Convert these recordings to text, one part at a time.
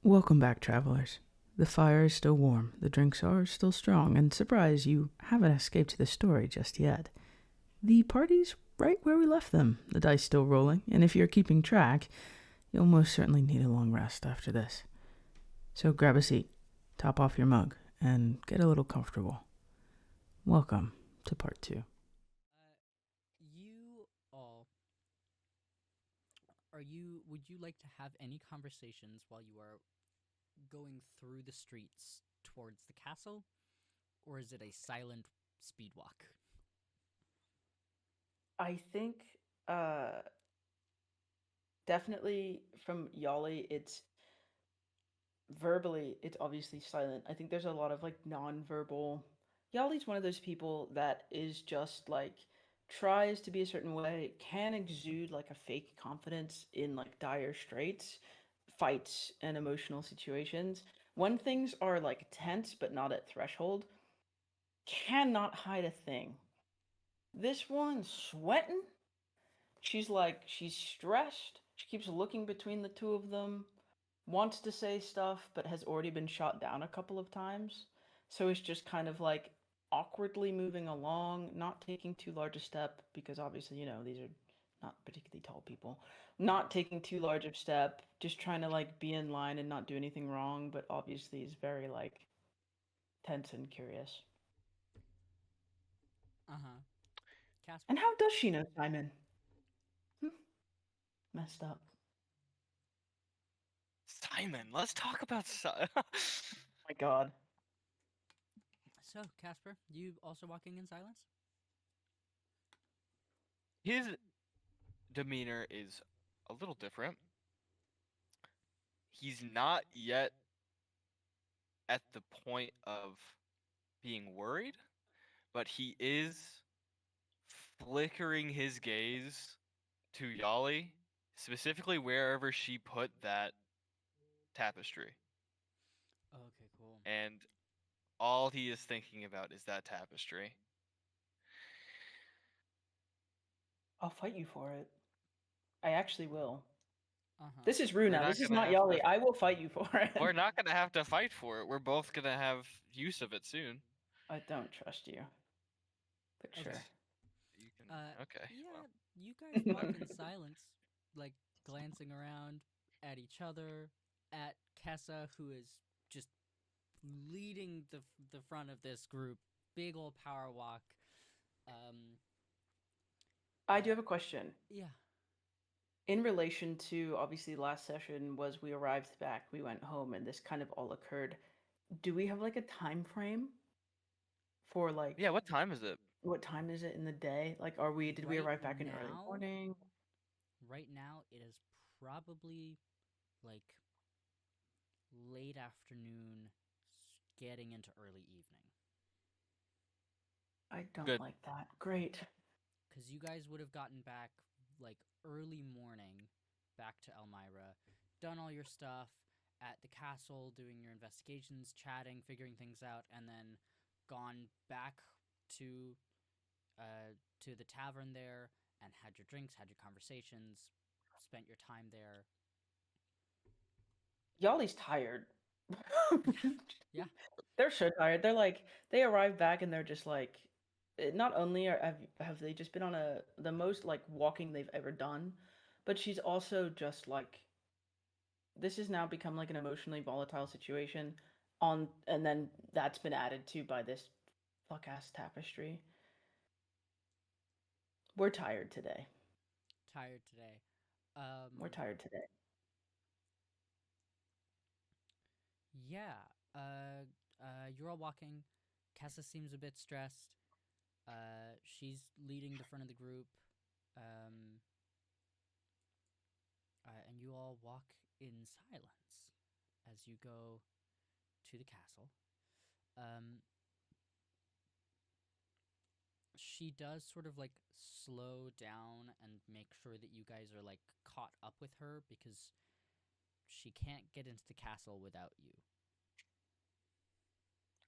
Welcome back, travelers. The fire is still warm, the drinks are still strong, and surprise, you haven't escaped the story just yet. The party's right where we left them, the dice still rolling, and if you're keeping track, you'll most certainly need a long rest after this. So grab a seat, top off your mug, and get a little comfortable. Welcome to part 2. You all, would you like to have any conversations while you are going through the streets towards the castle, or is it a silent speed walk? I think, uh, definitely from Yahli, it's verbally, it's obviously silent. I think there's a lot of like non-verbal. Yali's one of those people that is just like tries to be a certain way, can exude like a fake confidence in like dire straits, fights, and emotional situations. When things are like tense but not at threshold, cannot hide a thing. This woman's sweating. She's stressed. She keeps looking between the two of them, wants to say stuff, but has already been shot down a couple of times. So it's just kind of like awkwardly moving along, not taking too large a step, because obviously, these are not particularly tall people. Not taking too large of step, just trying to like be in line and not do anything wrong, but obviously is very like tense and curious. Uh-huh. Caspar? And how does she know Simon? Hmm, messed up. Simon, let's talk about My God. So, Caspar, you also walking in silence? His demeanor is a little different. He's not yet at the point of being worried, but he is flickering his gaze to Yahli, specifically wherever she put that tapestry. Okay, cool. And all he is thinking about is that tapestry. I'll fight you for it. I actually will. Uh-huh. This is Rue We're now. not This is gonna not have to Yali. I will fight you for it. we're not gonna have to fight for it. We're both gonna have use of it soon. I don't trust you. But Okay. sure. You can okay, Yeah, well. you guys walk in silence, like glancing around at each other, at Kessa, who is just leading the front of this group. Big old power walk. Um, I do have a question. yeah. In relation to obviously last session was we arrived back, we went home, and this kind of all occurred. Do we have like a time frame for like Yeah, what time is it? what time is it in the day? Like did we Right arrive back in early now, morning? right now it is probably like late afternoon, getting into early evening. I don't Good. like that. Great. Because you guys would have gotten back like early morning back to Elmira, done all your stuff at the castle, doing your investigations, chatting, figuring things out, and then gone back to to the tavern there and had your drinks, had your conversations, spent your time there. Yali's tired. Yeah. They're so tired. They're like they arrive back and they're just like not only have they just been on the most like walking they've ever done, but she's also just like this has now become like an emotionally volatile situation on and then that's been added to by this fuck ass tapestry. We're tired today. Tired today. We're tired today. Yeah. You're all walking. Kessa seems a bit stressed. She's leading the front of the group. Um, and you all walk in silence as you go to the castle. Um, she does sort of like slow down and make sure that you guys are like caught up with her because she can't get into the castle without you.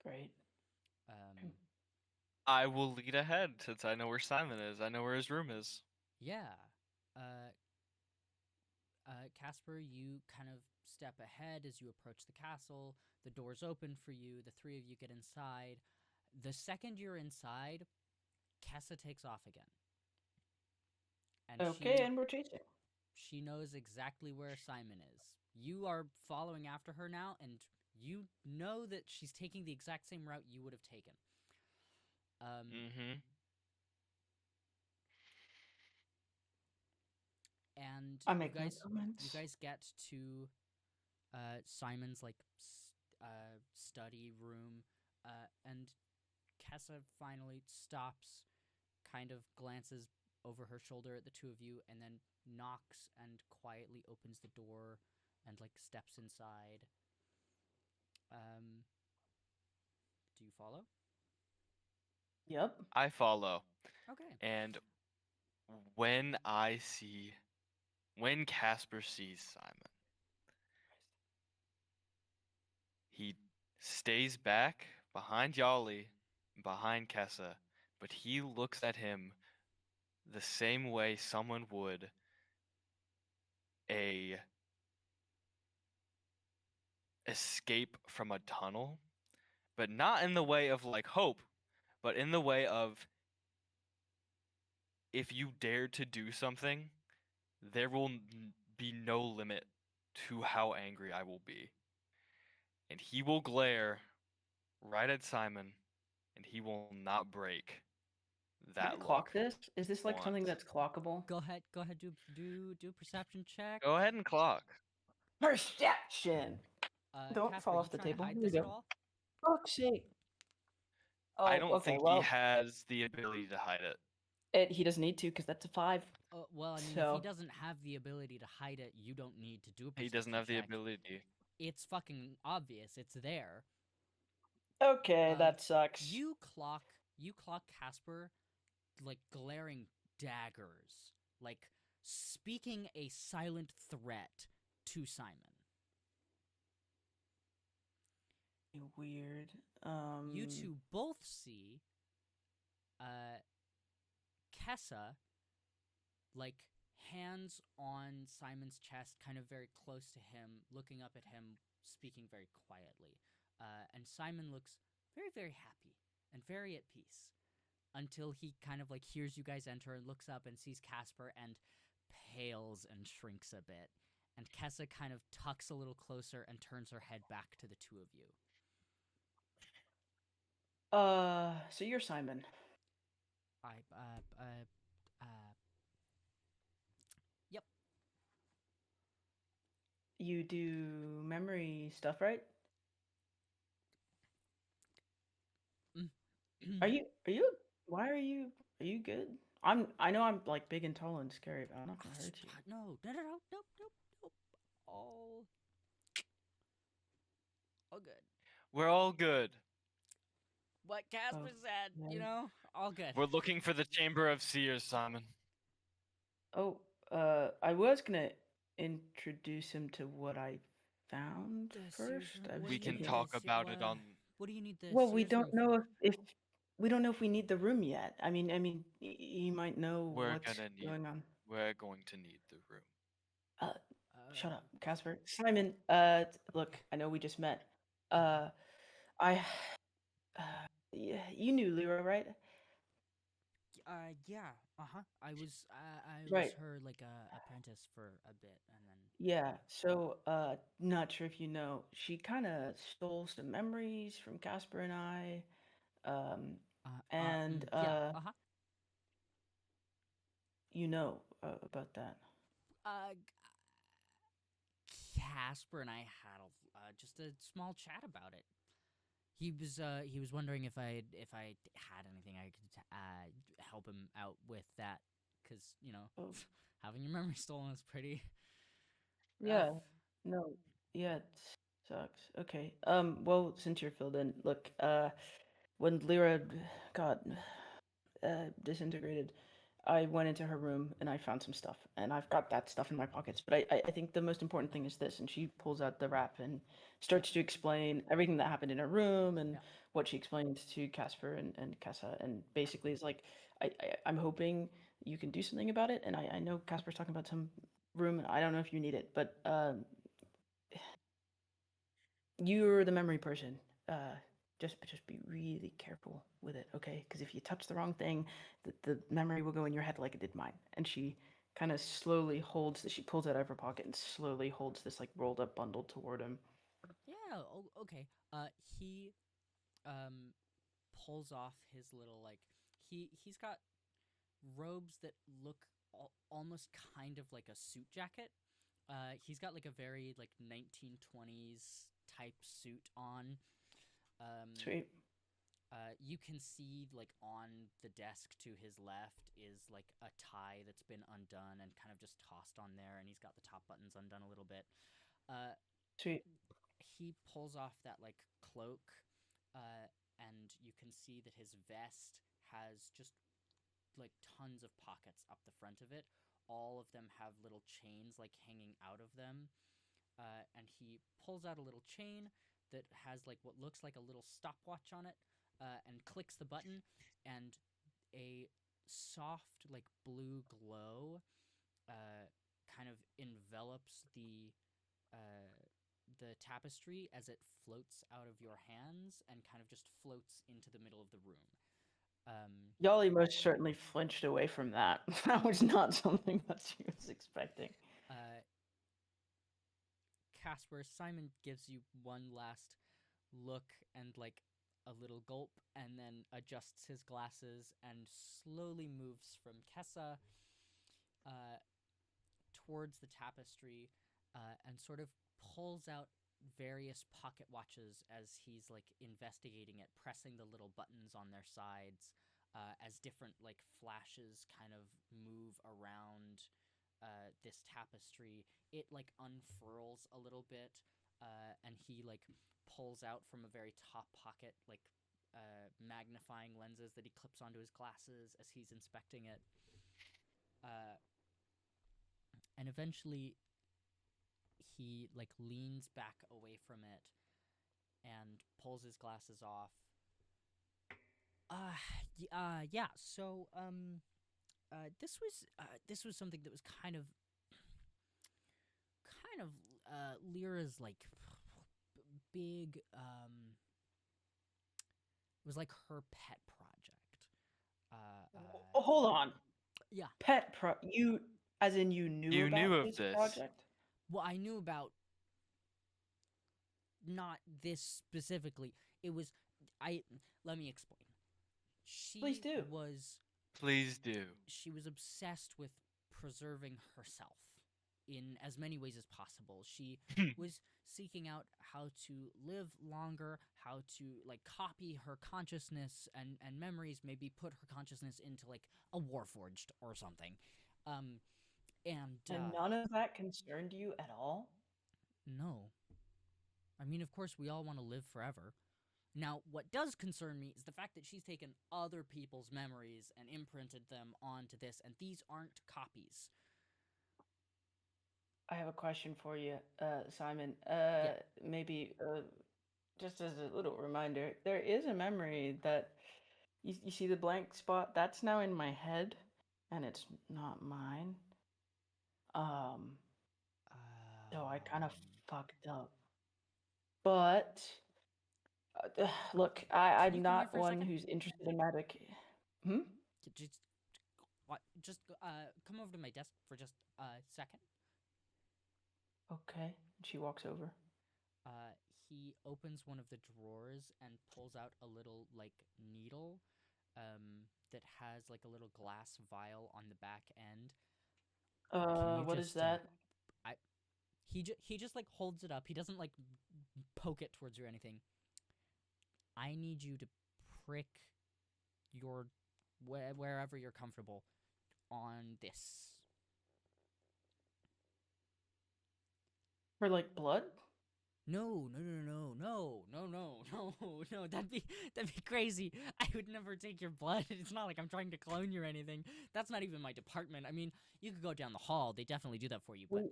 Great. Um, I will lead ahead since I know where Simon is. I know where his room is. yeah. Uh, Caspar, you kind of step ahead as you approach the castle. The doors open for you. The three of you get inside. The second you're inside, Kessa takes off again. And Okay, and we're chasing. she knows exactly where Simon is. You are following after her now, and you know that she's taking the exact same route you would have taken. Mm-hmm. And I you make no guys comments. get to Simon's like study room, and Kessa finally stops, kind of glances over her shoulder at the two of you, and then knocks and quietly opens the door and like steps inside. Do you follow? Yep. I follow. Okay. And when Caspar sees Simon, he stays back behind Yahli, behind Kessa, but he looks at him the same way someone would a escape from a tunnel, but not in the way of like hope, but in the way of if you dare to do something, there will be no limit to how angry I will be. And he will glare right at Simon, and he will not break Can I that clock look this? Is this like something once. that's clockable? Go ahead. Do a perception check. Go ahead and clock. Perception! Don't Caspar, fall you off the trying to table. hide Here we this at go. all? Fuck's sake. I Oh, don't okay, think he well, has the ability to hide it. he doesn't need to because that's a 5. Well, I mean, if he So, doesn't have the ability to hide it, you don't need to do a He perception doesn't have the check. ability. It's fucking obvious. It's there. okay, that sucks. You clock Caspar like glaring daggers, like speaking a silent threat to Simon. Weird. You two both see Kessa, like hands on Simon's chest, kind of very close to him, looking up at him, speaking very quietly. And Simon looks very, very happy and very at peace until he kind of like hears you guys enter and looks up and sees Caspar and pales and shrinks a bit. And Kessa kind of tucks a little closer and turns her head back to the two of you. So you're Simon. Yep. You do memory stuff, right? Why are you good? I know I'm like big and tall and scary, but I'm not gonna hurt you. No. All good. We're all good. What Caspar said, yeah. all good. We're looking for the Chamber of Seers, Simon. Oh, I was gonna introduce him to what I found first. I was We can thinking. talk about it on. What do you need the Well, we Sears room don't know for? if we don't know if we need the room yet. I mean, you might know what's going on. We're going to need the room. Shut up, Casper. Simon. Look, I know we just met. Yeah, you knew Lyra, right? Yeah. I was Right. her like apprentice for a bit, and then Yeah. So, not sure if you know, she kind of stole some memories from Casper and I. And yeah. you know about that. Caspar and I had just a small chat about it. He was wondering if I had anything I could help him out with that, because Oh, having your memory stolen is pretty rough. yeah. No. Yeah, it sucks. Okay. Well, since you're filled in, look, when Lyra got disintegrated, I went into her room and I found some stuff, and I've got that stuff in my pockets. But I think the most important thing is this, and she pulls out the wrap and starts to explain everything that happened in her room and what she explained to Casper and Kessa, and basically is like, I'm hoping you can do something about it. And I know Casper's talking about some room. I don't know if you need it, but you're the memory person. Just be really careful with it, okay? Because if you touch the wrong thing, the memory will go in your head like it did mine. And she kind of slowly holds this. She pulls it out of her pocket and slowly holds this like rolled up bundle toward him. Yeah. Okay. He pulls off his little like he's got robes that look almost kind of like a suit jacket. He's got like a very like 1920s type suit on. Sweet. You can see like on the desk to his left is like a tie that's been undone and kind of just tossed on there, and he's got the top buttons undone a little bit. Sweet. He pulls off that like cloak, and you can see that his vest has just like tons of pockets up the front of it. All of them have little chains like hanging out of them. And he pulls out a little chain that has like what looks like a little stopwatch on it, and clicks the button, and a soft like blue glow kind of envelops the tapestry as it floats out of your hands and kind of just floats into the middle of the room. Yahli most certainly flinched away from that. That was not something that she was expecting. Caspar, Simon gives you one last look and like a little gulp, and then adjusts his glasses and slowly moves from Kessa towards the tapestry, and sort of pulls out various pocket watches as he's like investigating it, pressing the little buttons on their sides, as different like flashes kind of move around this tapestry. It like unfurls a little bit, and he like pulls out from a very top pocket like magnifying lenses that he clips onto his glasses as he's inspecting it. And eventually he like leans back away from it and pulls his glasses off. Yeah. So this was something that was kind of Lyra's like big it was like her pet project. Hold on. Yeah. You, as in you knew You about knew of this this. project? Well, I knew about not this specifically. It was let me explain. Please do. Please do. She was obsessed with preserving herself in as many ways as possible. She was seeking out how to live longer, how to like copy her consciousness and memories, maybe put her consciousness into like a warforged or something. And none of that concerned you at all? No. I mean, of course, we all want to live forever. Now, what does concern me is the fact that she's taken other people's memories and imprinted them onto this, and these aren't copies. I have a question for you, Simon. Maybe just as a little reminder, there is a memory that you see the blank spot? That's now in my head, and it's not mine. So I kind of fucked up. But look, I'm Can you come here not for a one second? who's interested in magic. Just come over to my desk for just a second. Okay. She walks over. He opens one of the drawers and pulls out a little like needle that has like a little glass vial on the back end. What is that? He just like holds it up. He doesn't like poke it towards you or anything. I need you to prick your wherever you're comfortable on this. For like blood? No. That'd be crazy. I would never take your blood. It's not like I'm trying to clone you or anything. That's not even my department. I mean, you could go down the hall. They definitely do that for you. But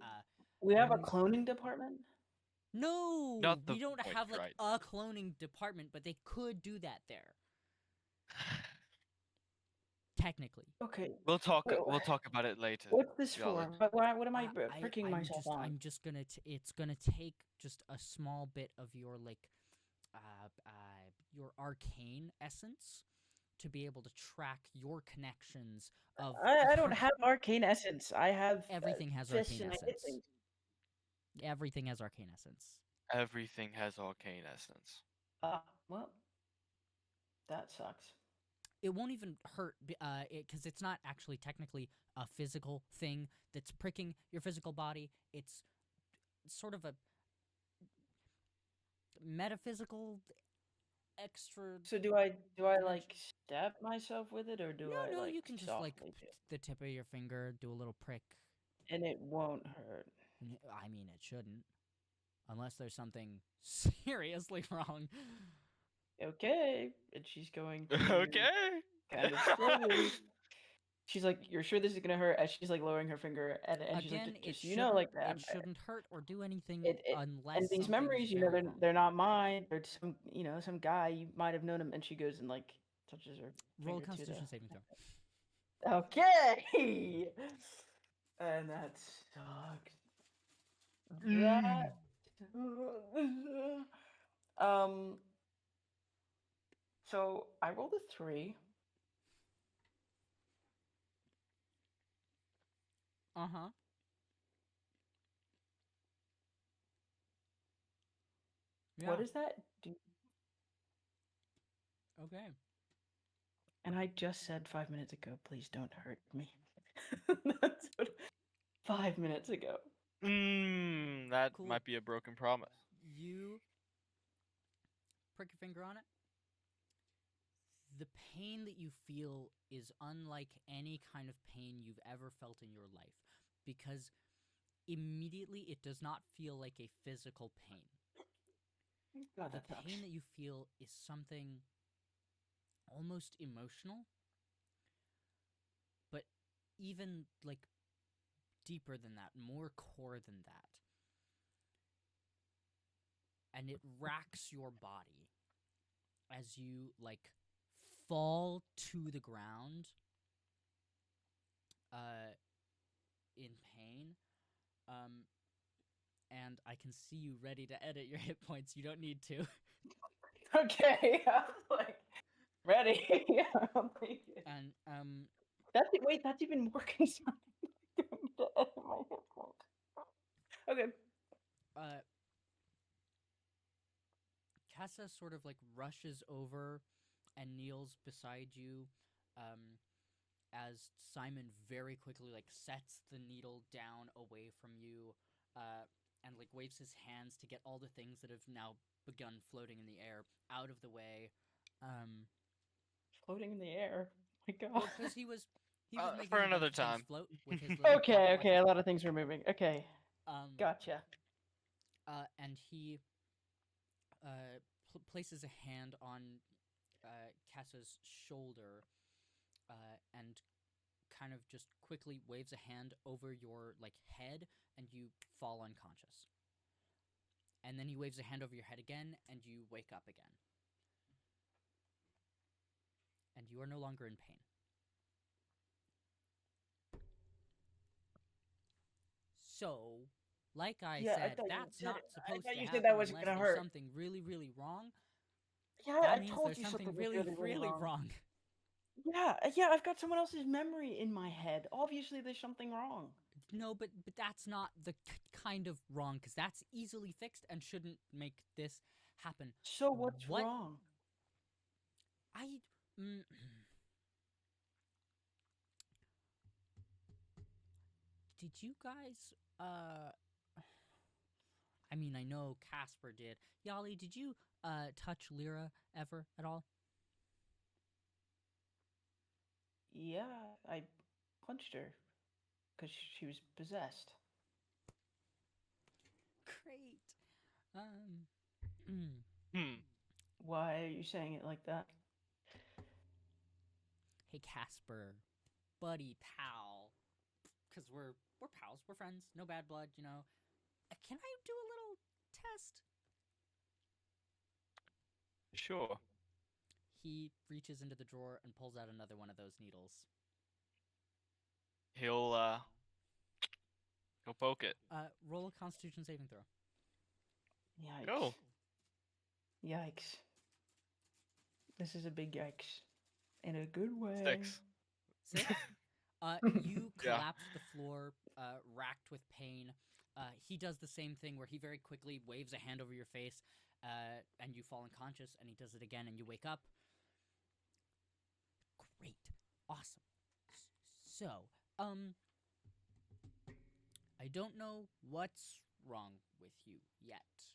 we have a cloning department? No, we don't have like a cloning department, but they could do that there. Technically. Okay. We'll talk. Wait, We'll talk about it later. What's this Yahli. for? What am I pricking myself on? I'm just gonna. It's gonna take just a small bit of your your arcane essence to be able to track your connections of. I don't have arcane essence. I have Everything has fists arcane and I hit essence. things. Everything has arcane essence. Everything has arcane essence. Well, that sucks. It won't even hurt because it's not actually technically a physical thing that's pricking your physical body. It's sort of a metaphysical extra. So do I dimension. like stab myself with it, or do I No, like you can just softly like do it? the tip of your finger, do a little prick. And it won't hurt. I mean, it shouldn't, unless there's something seriously wrong. Okay, and she's going to Okay. kind of slowly. She's like, "You're sure this is gonna hurt?" As she's like lowering her finger, and she's like, Again, "Just so you know, like it shouldn't hurt or do anything it unless and these something's memories, you know, very wrong. they're not mine. They're some, you know, some guy you might have known him." And she goes and like touches her Roll a finger to Constitution saving throw. the. Okay. And that sucks. That. So I rolled a 3. Uh-huh. Yeah. What does that do? Okay. And I just said 5 minutes ago, please don't hurt me. That's what 5 minutes ago. That Cool. might be a broken promise. You prick your finger on it. The pain that you feel is unlike any kind of pain you've ever felt in your life, because immediately it does not feel like a physical pain. God, The that sucks. pain that you feel is something almost emotional, but even like deeper than that, more core than that. And it racks your body as you like fall to the ground in pain. And I can see you ready to edit your hit points. You don't need to. Okay, I'm like ready. I'll take it. And That's even more concerning. To edit my hit point. Okay. Kessa sort of like rushes over and kneels beside you, as Simon very quickly like sets the needle down away from you, and like waves his hands to get all the things that have now begun floating in the air out of the way. Floating in the air. My God. Well, because he was making for a bunch another of things time. float with his little Okay, bucket okay, a lot of things were moving. Okay, gotcha. And he places a hand on Kessa's shoulder, and kind of just quickly waves a hand over your like head, and you fall unconscious. And then he waves a hand over your head again, and you wake up again. And you are no longer in pain. So, like I said, that's not supposed to happen unless there's something really, really wrong. Yeah, that I means told there's you something was really, really wrong. Yeah, I've got someone else's memory in my head. Obviously, there's something wrong. No, but that's not the kind of wrong, because that's easily fixed and shouldn't make this happen. So what's wrong? Did you guys, I mean, I know Caspar did. Yahli, did you, touch Lira ever at all? Yeah, I punched her because she was possessed. Great. Why are you saying it like that? Hey, Caspar, buddy, pal, because we're pals, we're friends, no bad blood, you know. Can I do a little test? Sure. He reaches into the drawer and pulls out another one of those needles. he'll poke it. Roll a Constitution saving throw. Yikes. Go. Yikes. This is a big yikes. In a good way. 6. 6. You Yeah. collapse to the floor, racked with pain. He does the same thing where he very quickly waves a hand over your face, and you fall unconscious, and he does it again, and you wake up. Great. Awesome. So, I don't know what's wrong with you yet,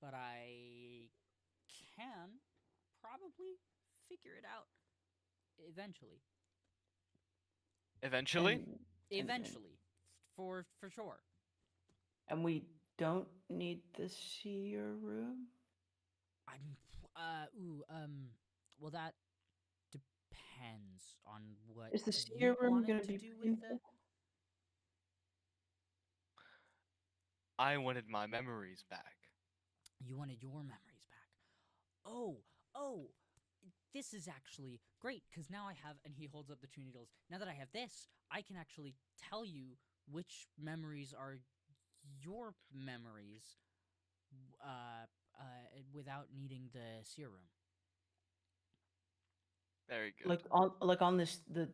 but I can probably figure it out eventually. Eventually? Eventually. For sure. And we don't need the seer room? Well, that depends on what Is the you seer room wanted going to to be do with the... painful? I wanted my memories back. You wanted your memories back. Oh, this is actually great, because now I have, and he holds up the 2 needles, now that I have this, I can actually tell you which memories are your memories, without needing the seer room. Very good. Like on this the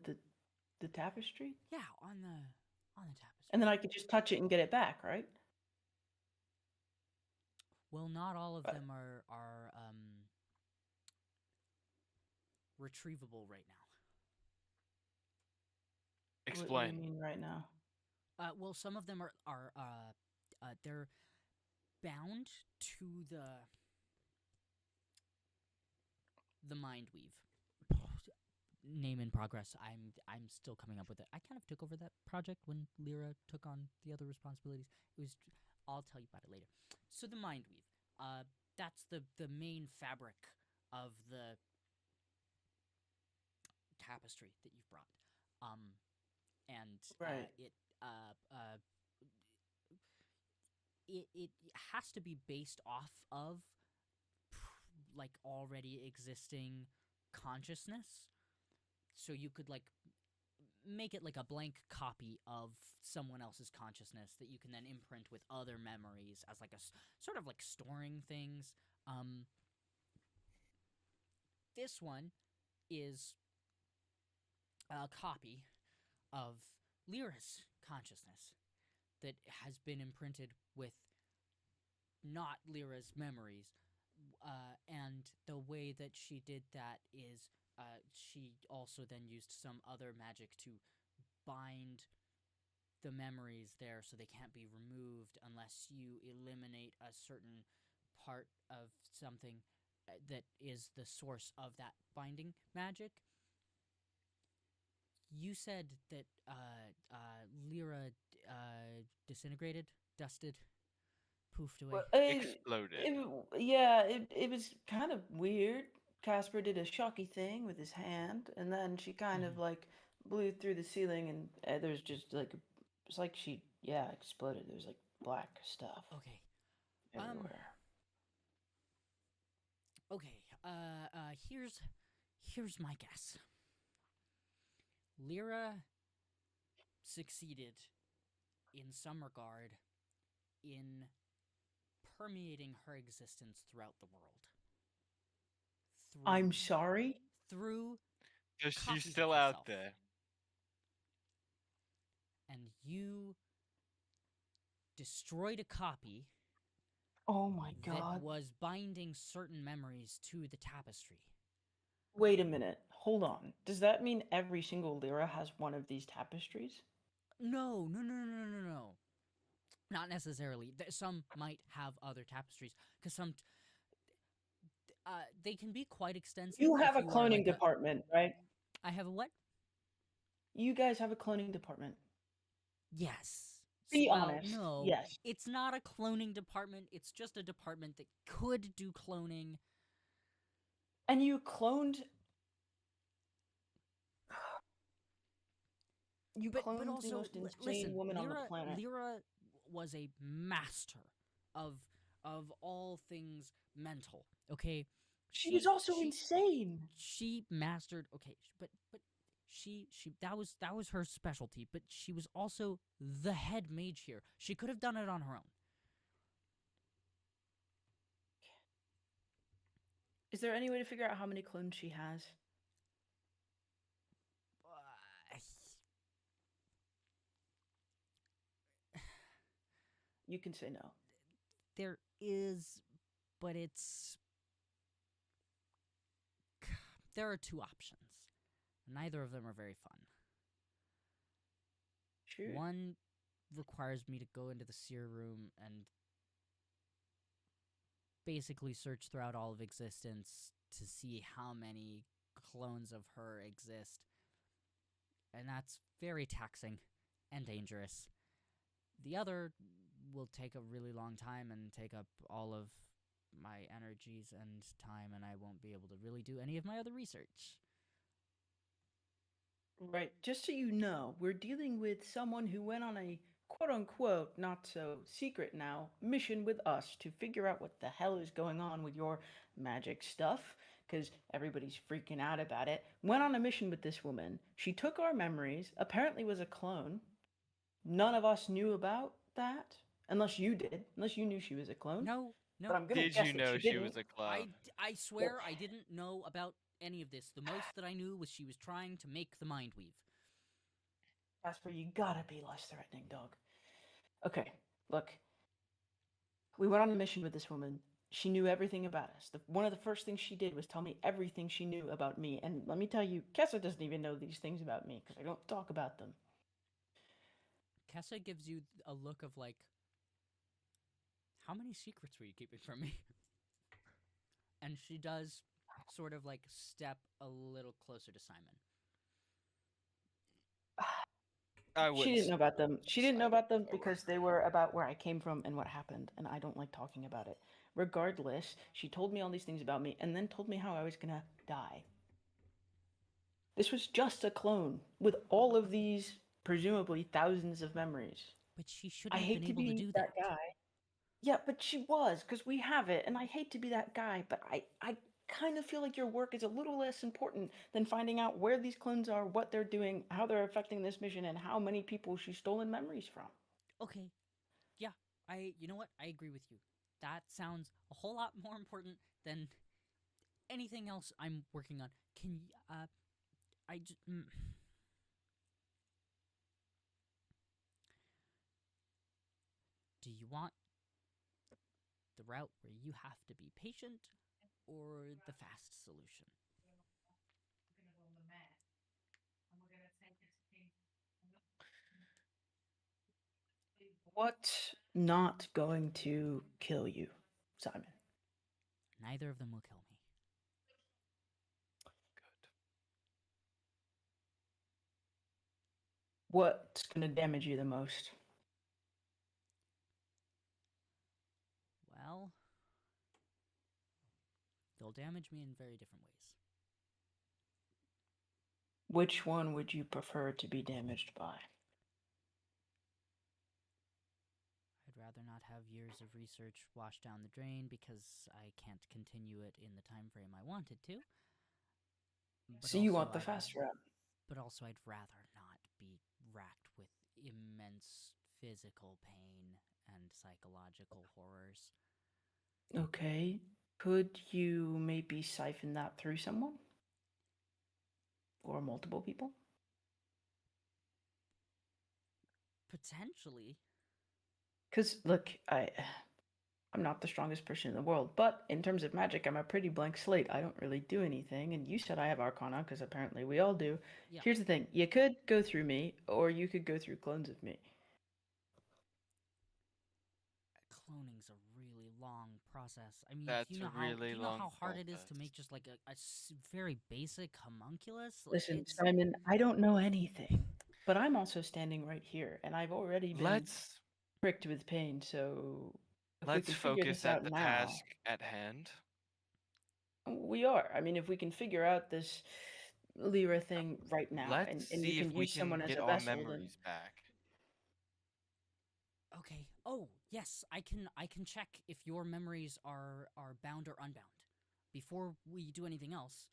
tapestry? Yeah, on the tapestry. And then I could just touch it and get it back, right? Well, not all of them are retrievable right now. Explain. What do you mean right now? Well, some of them are they're bound to the mind weave. Name in progress. I'm still coming up with it. I kind of took over that project when Lira took on the other responsibilities. I'll tell you about it later. So the mind weave. That's the main fabric of the tapestry that you've brought. And Right. It has to be based off of like already existing consciousness, so you could like make it like a blank copy of someone else's consciousness that you can then imprint with other memories as like a sort of like storing things. This one is a copy of Lyra's consciousness that has been imprinted with not Lyra's memories. And the way that she did that is she also then used some other magic to bind the memories there so they can't be removed unless you eliminate a certain part of something that is the source of that binding magic. You said that Lyra disintegrated, dusted, poofed away. Exploded. It was kind of weird. Caspar did a shocky thing with his hand, and then she kind of like blew through the ceiling, and there's just like it's like she exploded. There's like black stuff Okay. everywhere. Okay. Here's my guess. Lyra succeeded in some regard in permeating her existence throughout the world. I'm sorry? Through So she's copies of still out herself. there. And you destroyed a copy Oh my god. that was binding certain memories to the tapestry. Wait a minute. Hold on. Does that mean every single Lyra has one of these tapestries? No. Not necessarily. Some might have other tapestries, because some they can be quite extensive. You have if a you are cloning like department, right? I have a what? You guys have a cloning department. Yes. Be Well, honest. no. Yes. It's not a cloning department. It's just a department that could do cloning. And you cloned. But cloned also, the most insane listen, woman on the planet. Lyra was a master of all things mental. Okay, She was also insane. She mastered. Okay, but That was her specialty, but she was also the head mage here. She could have done it on her own. Is there any way to figure out how many clones she has? You can say no. There is, but there are two options. Neither of them are very fun. Sure. One requires me to go into the seer room and basically search throughout all of existence to see how many clones of her exist. And that's very taxing and dangerous. The other will take a really long time and take up all of my energies and time, and I won't be able to really do any of my other research. Right. Just so you know, we're dealing with someone who went on a quote-unquote, not so secret now, mission with us to figure out what the hell is going on with your magic stuff, because everybody's freaking out about it. Went on a mission with this woman. She took our memories, apparently was a clone. None of us knew about that, unless you did, unless you knew she was a clone. No. But I'm gonna Did guess you that know she she didn't. was a clown? I swear I didn't know about any of this. The most that I knew was she was trying to make the mind weave. Caspar, you gotta be less threatening, dog. Okay, look. We went on a mission with this woman. She knew everything about us. One of the first things she did was tell me everything she knew about me. And let me tell you, Kessa doesn't even know these things about me because I don't talk about them. Kessa gives you a look of like, how many secrets were you keeping from me? And she does sort of like step a little closer to Simon. She didn't know about them. She didn't know about them because they were about where I came from and what happened, and I don't like talking about it. Regardless, she told me all these things about me and then told me how I was gonna die. This was just a clone with all of these, presumably, thousands of memories. But she shouldn't I have hate been to able to be do that guy. Yeah, but she was, because we have it, and I hate to be that guy, but I kind of feel like your work is a little less important than finding out where these clones are, what they're doing, how they're affecting this mission, and how many people she's stolen memories from. Okay. Yeah, you know what? I agree with you. That sounds a whole lot more important than anything else I'm working on. Can I just Do you want the route where you have to be patient or the fast solution? What's not going to kill you, Simon? Neither of them will kill me. What's going to damage you the most? Well, they'll damage me in very different ways. Which one would you prefer to be damaged by? I'd rather not have years of research washed down the drain because I can't continue it in the time frame I wanted to. But So you also want the fast route. But also I'd rather not be racked with immense physical pain and psychological horrors. Okay. Could you maybe siphon that through someone? Or multiple people? Potentially. Because, look, I'm not the strongest person in the world, but in terms of magic, I'm a pretty blank slate. I don't really do anything, and you said I have Arcana, because apparently we all do. Yeah. Here's the thing. You could go through me, or you could go through clones of me. Cloning's a really long process. I mean, That's do you know a really long how hard it is to process. make just like a very basic homunculus? Like, Listen, Simon, I don't know anything, but I'm also standing right here, and I've already been Let's pricked with pain, so if we let's can figure focus this at out the now, task at hand. we are. I mean, if we can figure out this Lyra thing right now, Let's and we see if can we use someone can as get a our vessel, then memories back. okay. Oh, yes, I can check if your memories are bound or unbound before we do anything else.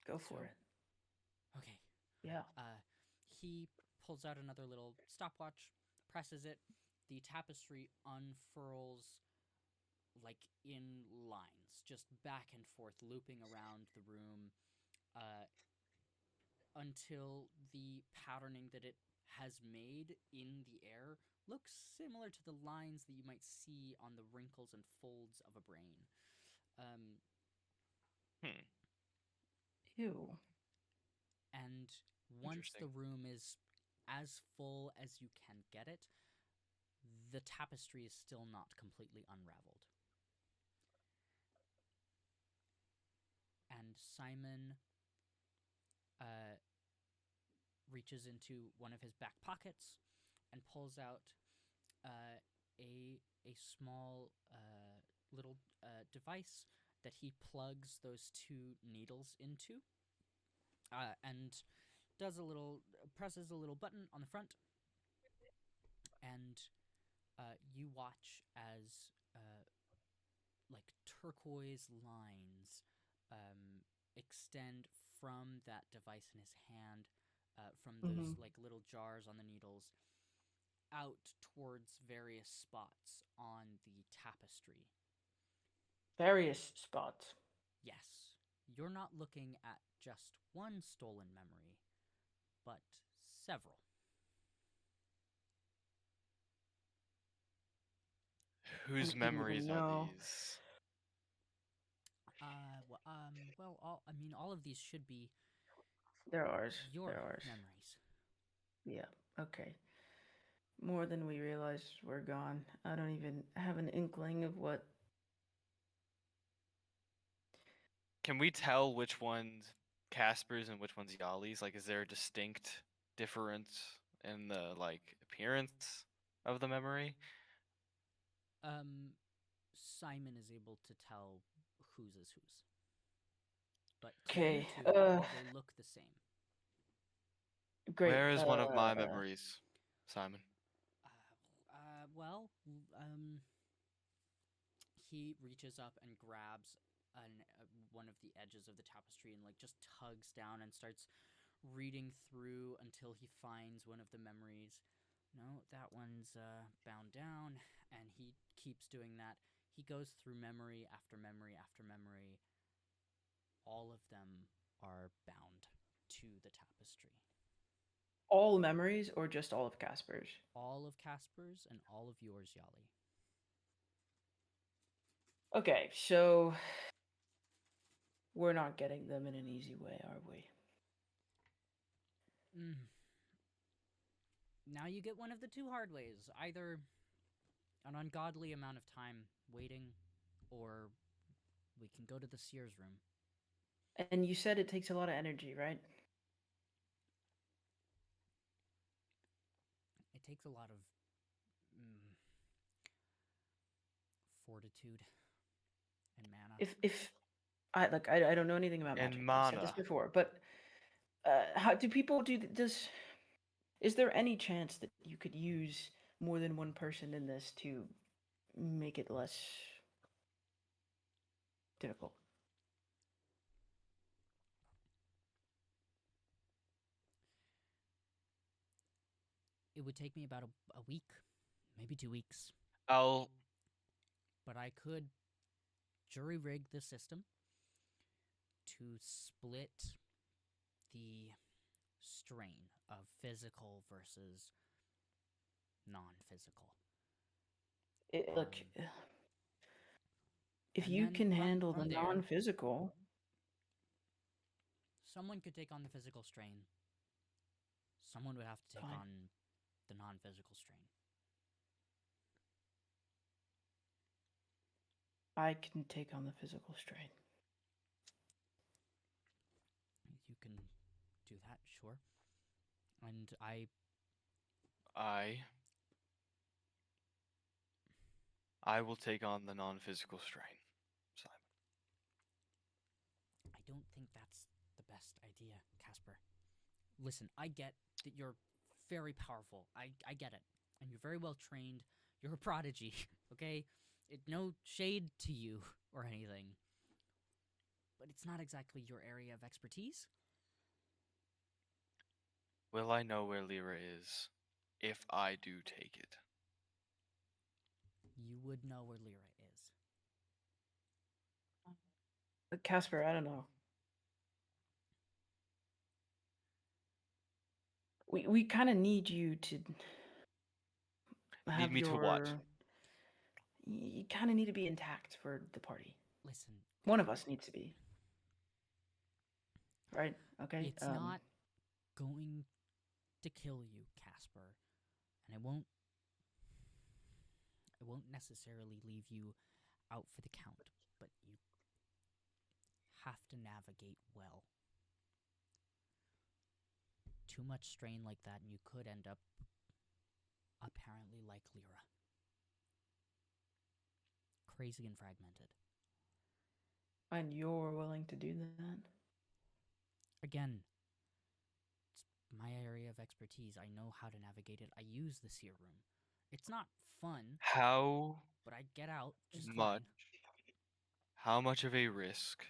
Go for So- it. Okay. Yeah. He pulls out another little stopwatch, presses it. The tapestry unfurls like in lines, just back and forth, looping around the room until the patterning that it has made in the air looks similar to the lines that you might see on the wrinkles and folds of a brain. Ew. And once the Interesting. room is as full as you can get it, the tapestry is still not completely unraveled. And Simon reaches into one of his back pockets and pulls out a small little device that he plugs those two needles into, and presses a little button on the front, and you watch as like turquoise lines extend from that device in his hand, from those like little jars on the needles, out towards various spots on the tapestry. Various spots. Yes, you're not looking at just one stolen memory, but several. Whose Didn't memories even are know. these? All of these should be They're ours. your They're ours. memories. Yeah. Okay. More than we realized we're gone. I don't even have an inkling of what. Can we tell which one's Casper's and which one's Yahli's? Like, is there a distinct difference in the like appearance of the memory? Simon is able to tell whose is whose. But to you Okay. two, they look the same. Great. Where is one of my memories, Simon? Well, he reaches up and grabs one of the edges of the tapestry and like just tugs down and starts reading through until he finds one of the memories. No, that one's bound down, and he keeps doing that. He goes through memory after memory after memory. All of them are bound to the tapestry. All memories or just all of Casper's? All of Caspar's and all of yours, Yahli. Okay, so we're not getting them in an easy way, are we? Now you get one of the two hard ways. Either an ungodly amount of time waiting, or we can go to the Seer's room. And you said it takes a lot of energy, right? It takes a lot of fortitude and mana. If I don't know anything about And magic. I've said this mana. before, but how do people do? Is there any chance that you could use more than one person in this to make it less difficult? It would take me about a week, maybe 2 weeks. But I could jury rig the system to split the strain of physical versus non-physical. Look, if and you then can from- handle from the there- non-physical, Someone could take on the physical strain. Someone would have to take Fine. on the non-physical strain. I can take on the physical strain. You can do that, sure. And I will take on the non-physical strain, Simon. I don't think that's the best idea, Caspar. Listen, I get that you're very powerful. I get it. And you're very well trained. You're a prodigy, okay? No shade to you or anything. but it's not exactly your area of expertise. Will I know where Lira is if I do take it? You would know where Lira is. But Caspar, I don't know. We kind of need you to Need have me to what? You kind of need to be intact for the party. Listen, One of us needs to be. Right? Okay. it's not going to kill you, Caspar, and it won't necessarily leave you out for the count, but you have to navigate well. Too much strain like that and you could end up apparently like Lira. Crazy and fragmented. And you're willing to do that? Again, it's my area of expertise. I know how to navigate it. I use the seer room. It's not fun, How but I get out just much? fine. How much of a risk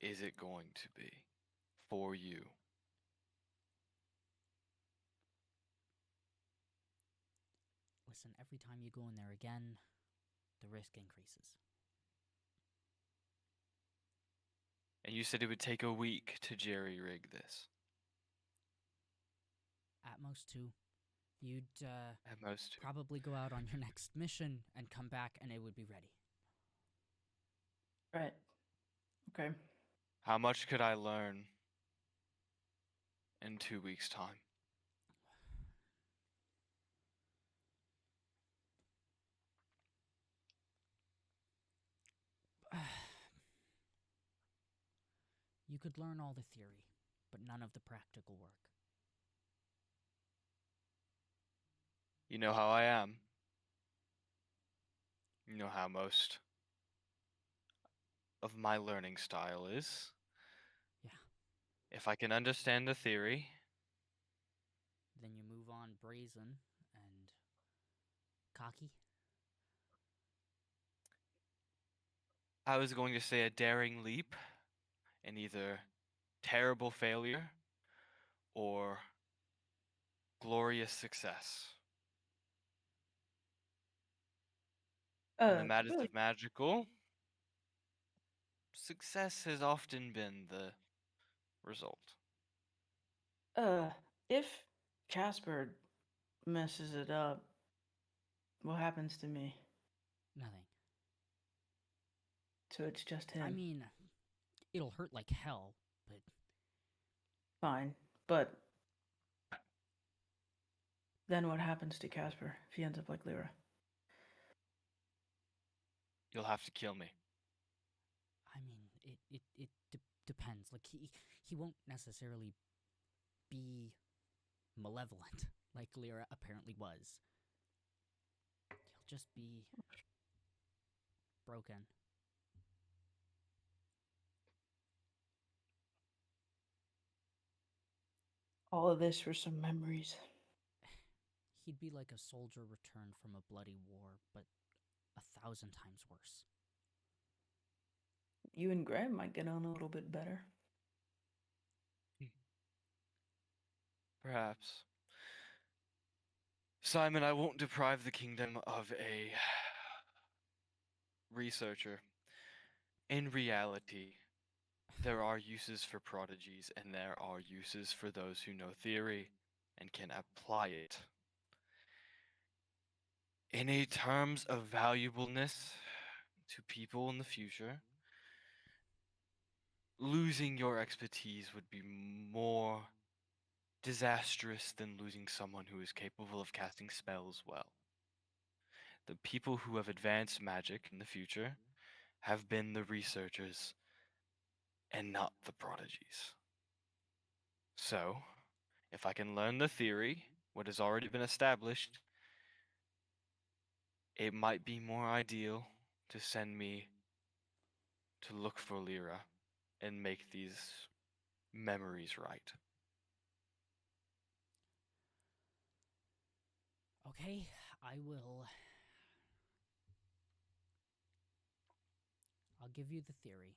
is it going to be for you? Listen, every time you go in there again, the risk increases. And you said it would take a week to jerry-rig this. At most 2. You'd At most 2. probably go out on your next mission and come back and it would be ready. Right. Okay. How much could I learn in 2 weeks' time? You could learn all the theory, but none of the practical work. You know how I am. You know how most of my learning style is. Yeah. If I can understand the theory, Then you move on brazen and cocky. I was going to say a daring leap, and either terrible failure or glorious success. In the matters Really, of magical, success has often been the result. if Caspar messes it up, what happens to me? Nothing. So it's just him. I mean, it'll hurt like hell, but Fine. But then what happens to Caspar if he ends up like Lyra? You'll have to kill me. I mean, it depends. Like, he won't necessarily be malevolent like Lyra apparently was. He'll just be broken. All of this for some memories. He'd be like a soldier returned from a bloody war, but 1,000 times worse. You and Graham might get on a little bit better. Perhaps. Simon, I won't deprive the kingdom of a researcher. In reality, there are uses for prodigies, and there are uses for those who know theory and can apply it. In a terms of valuableness to people in the future, losing your expertise would be more disastrous than losing someone who is capable of casting spells well. The people who have advanced magic in the future have been the researchers and not the prodigies. So, if I can learn the theory, what has already been established, it might be more ideal to send me to look for Lyra and make these memories right. Okay, I will. I'll give you the theory.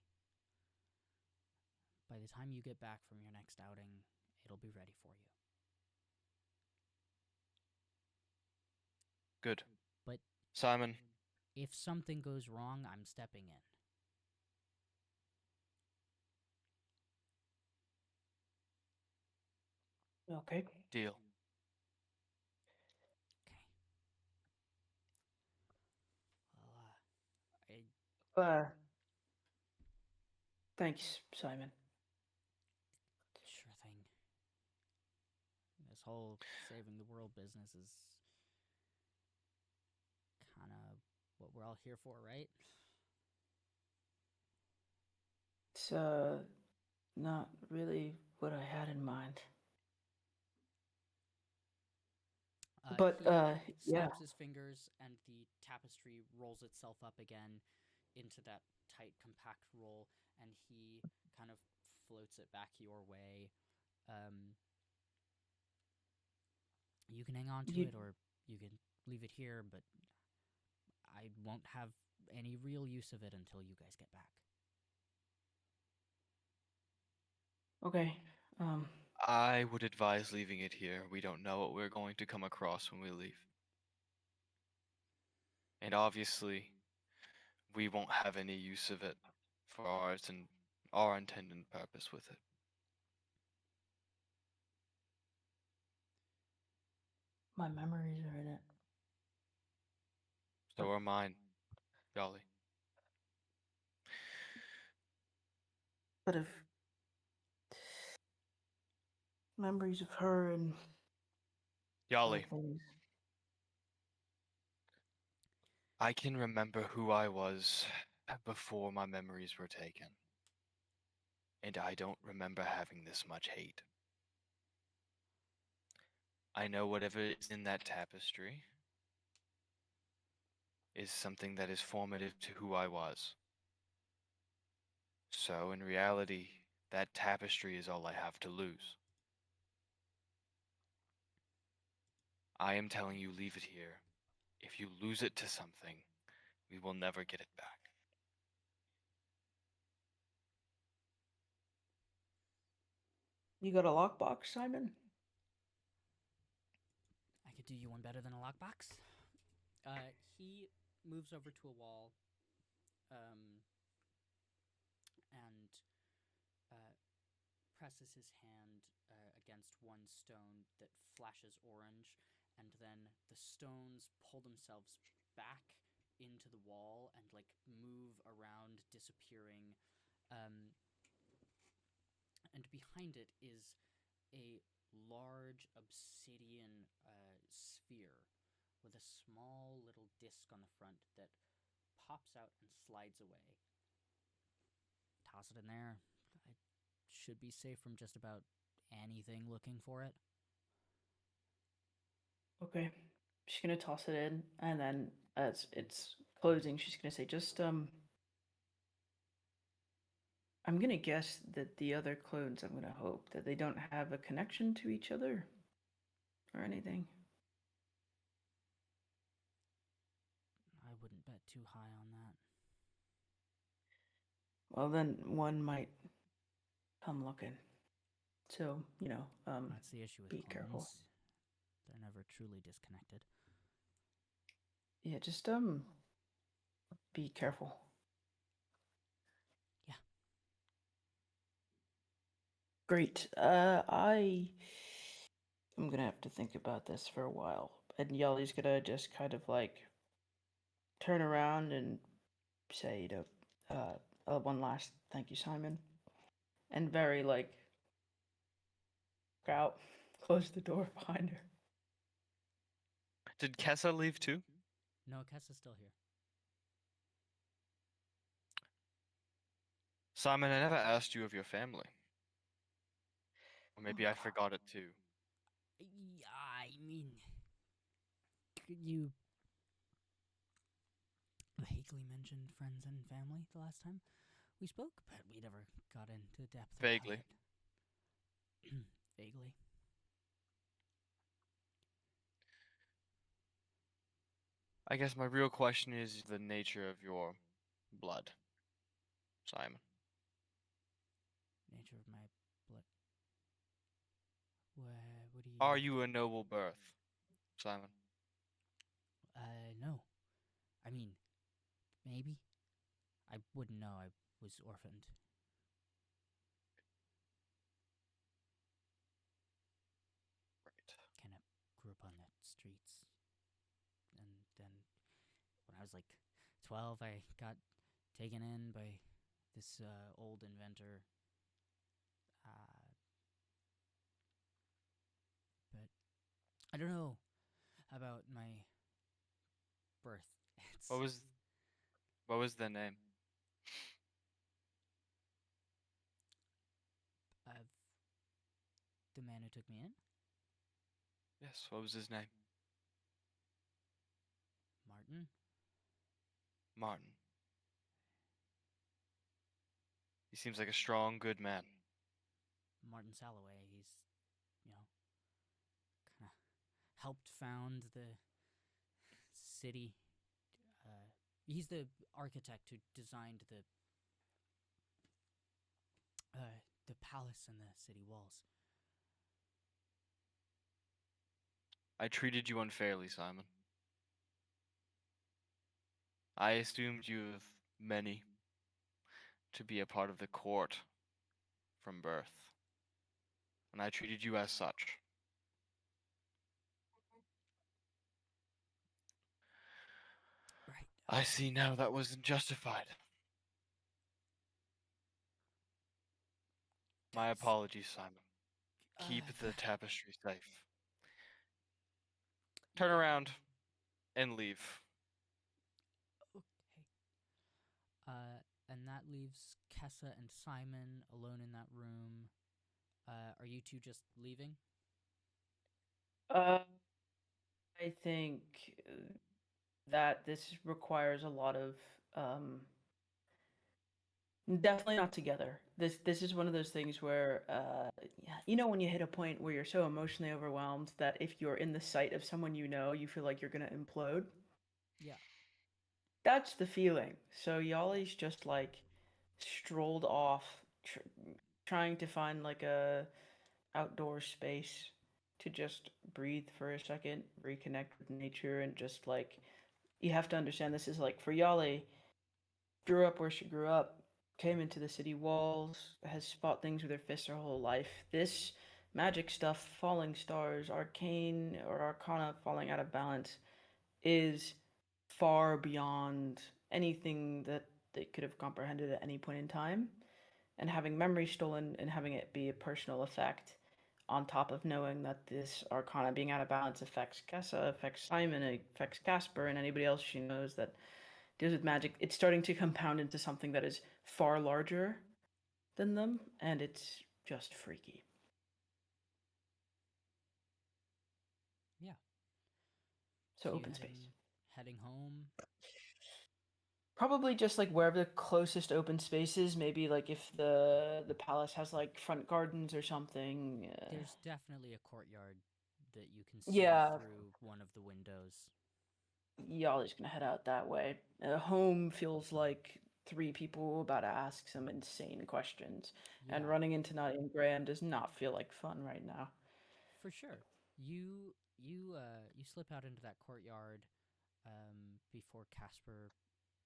By the time you get back from your next outing, it'll be ready for you. Good. But Simon, if something goes wrong, I'm stepping in. Okay. deal. Okay. Well, Thanks, Simon. sure thing. This whole saving the world business is kind of what we're all here for, right? It's not really what I had in mind. But He yeah. snaps his fingers, and the tapestry rolls itself up again into that tight, compact roll, and he kind of floats it back your way. You can hang on to You it, or you can leave it here, but I won't have any real use of it until you guys get back. okay? I would advise leaving it here. We don't know what we're going to come across when we leave. And obviously, we won't have any use of it for our intended purpose with it. My memories are in it. So are mine, Yahli. But if memories of her and other Yahli, things. I can remember who I was before my memories were taken. And I don't remember having this much hate. I know whatever is in that tapestry is something that is formative to who I was. So, in reality, that tapestry is all I have to lose. I am telling you, leave it here. If you lose it to something, we will never get it back. You got a lockbox, Simon? I could do you one better than a lockbox. He moves over to a wall, and presses his hand against one stone that flashes orange, and then the stones pull themselves back into the wall and like move around, disappearing. And behind it is a large obsidian sphere with a small little disc on the front that pops out and slides away. Toss it in there. I should be safe from just about anything looking for it. Okay. She's gonna toss it in, and then as it's closing, she's gonna say, "Just I'm gonna guess that the other clones. I'm gonna hope that they don't have a connection to each other, or anything." I wouldn't bet too high on that. Well, then one might come looking. So That's the issue with be clones. careful. They're never truly disconnected. Yeah, just be careful. Yeah. Great. I'm gonna have to think about this for a while. And Yali's gonna just kind of like turn around and say one last thank you, Simon. And very like out, close the door behind her. Did Kessa leave too? No, Kessa's still here. Simon, I never asked you of your family. Or maybe I forgot it too. I mean, you vaguely mentioned friends and family the last time we spoke, but we never got into depth Vaguely. about it. Vaguely. I guess my real question is the nature of your blood, Simon. nature of my blood. What do you? Are you a noble birth, Simon? No. I mean, maybe. I wouldn't know. I was orphaned. Right. Kind of grew up on the streets, and then when I was like 12, I got taken in by this old inventor. But I don't know about my birth. It's What was the name? of the man who took me in, Yes, what was his name? Martin. Martin. He seems like a strong, good man. Martin Salloway. He's, kind of helped found the city. He's the architect who designed the palace and the city walls. I treated you unfairly, Simon. I assumed you of many to be a part of the court from birth, and I treated you as such. Right. I see now that wasn't justified. My apologies, Simon. Keep the tapestry safe. Turn around and leave. Okay. And that leaves Kessa and Simon alone in that room. Are you two just leaving? I think that this requires a lot of definitely not together. This is one of those things where when you hit a point where you're so emotionally overwhelmed that if you're in the sight of someone you feel like you're gonna implode. Yeah. That's the feeling. So Yahli's just like strolled off, trying to find like a outdoor space to just breathe for a second, reconnect with nature, and just like you have to understand this is like for Yahli, grew up where she grew up, came into the city walls, has fought things with her fists her whole life. This magic stuff, falling stars, arcane or arcana falling out of balance, is far beyond anything that they could have comprehended at any point in time. And having memory stolen and having it be a personal effect on top of knowing that this arcana being out of balance affects Kessa, affects Simon, it affects Caspar, and anybody else she knows that deals with magic, it's starting to compound into something that is far larger than them, and it's just freaky. Yeah. So open space. Heading home. Probably just like wherever the closest open space is. Maybe like if the palace has like front gardens or something. There's definitely a courtyard that you can see through one of the windows. Yahli's gonna head out that way. Home feels like 3 people about to ask some insane questions, and running into Nadia and Graham does not feel like fun right now. For sure. You slip out into that courtyard before Caspar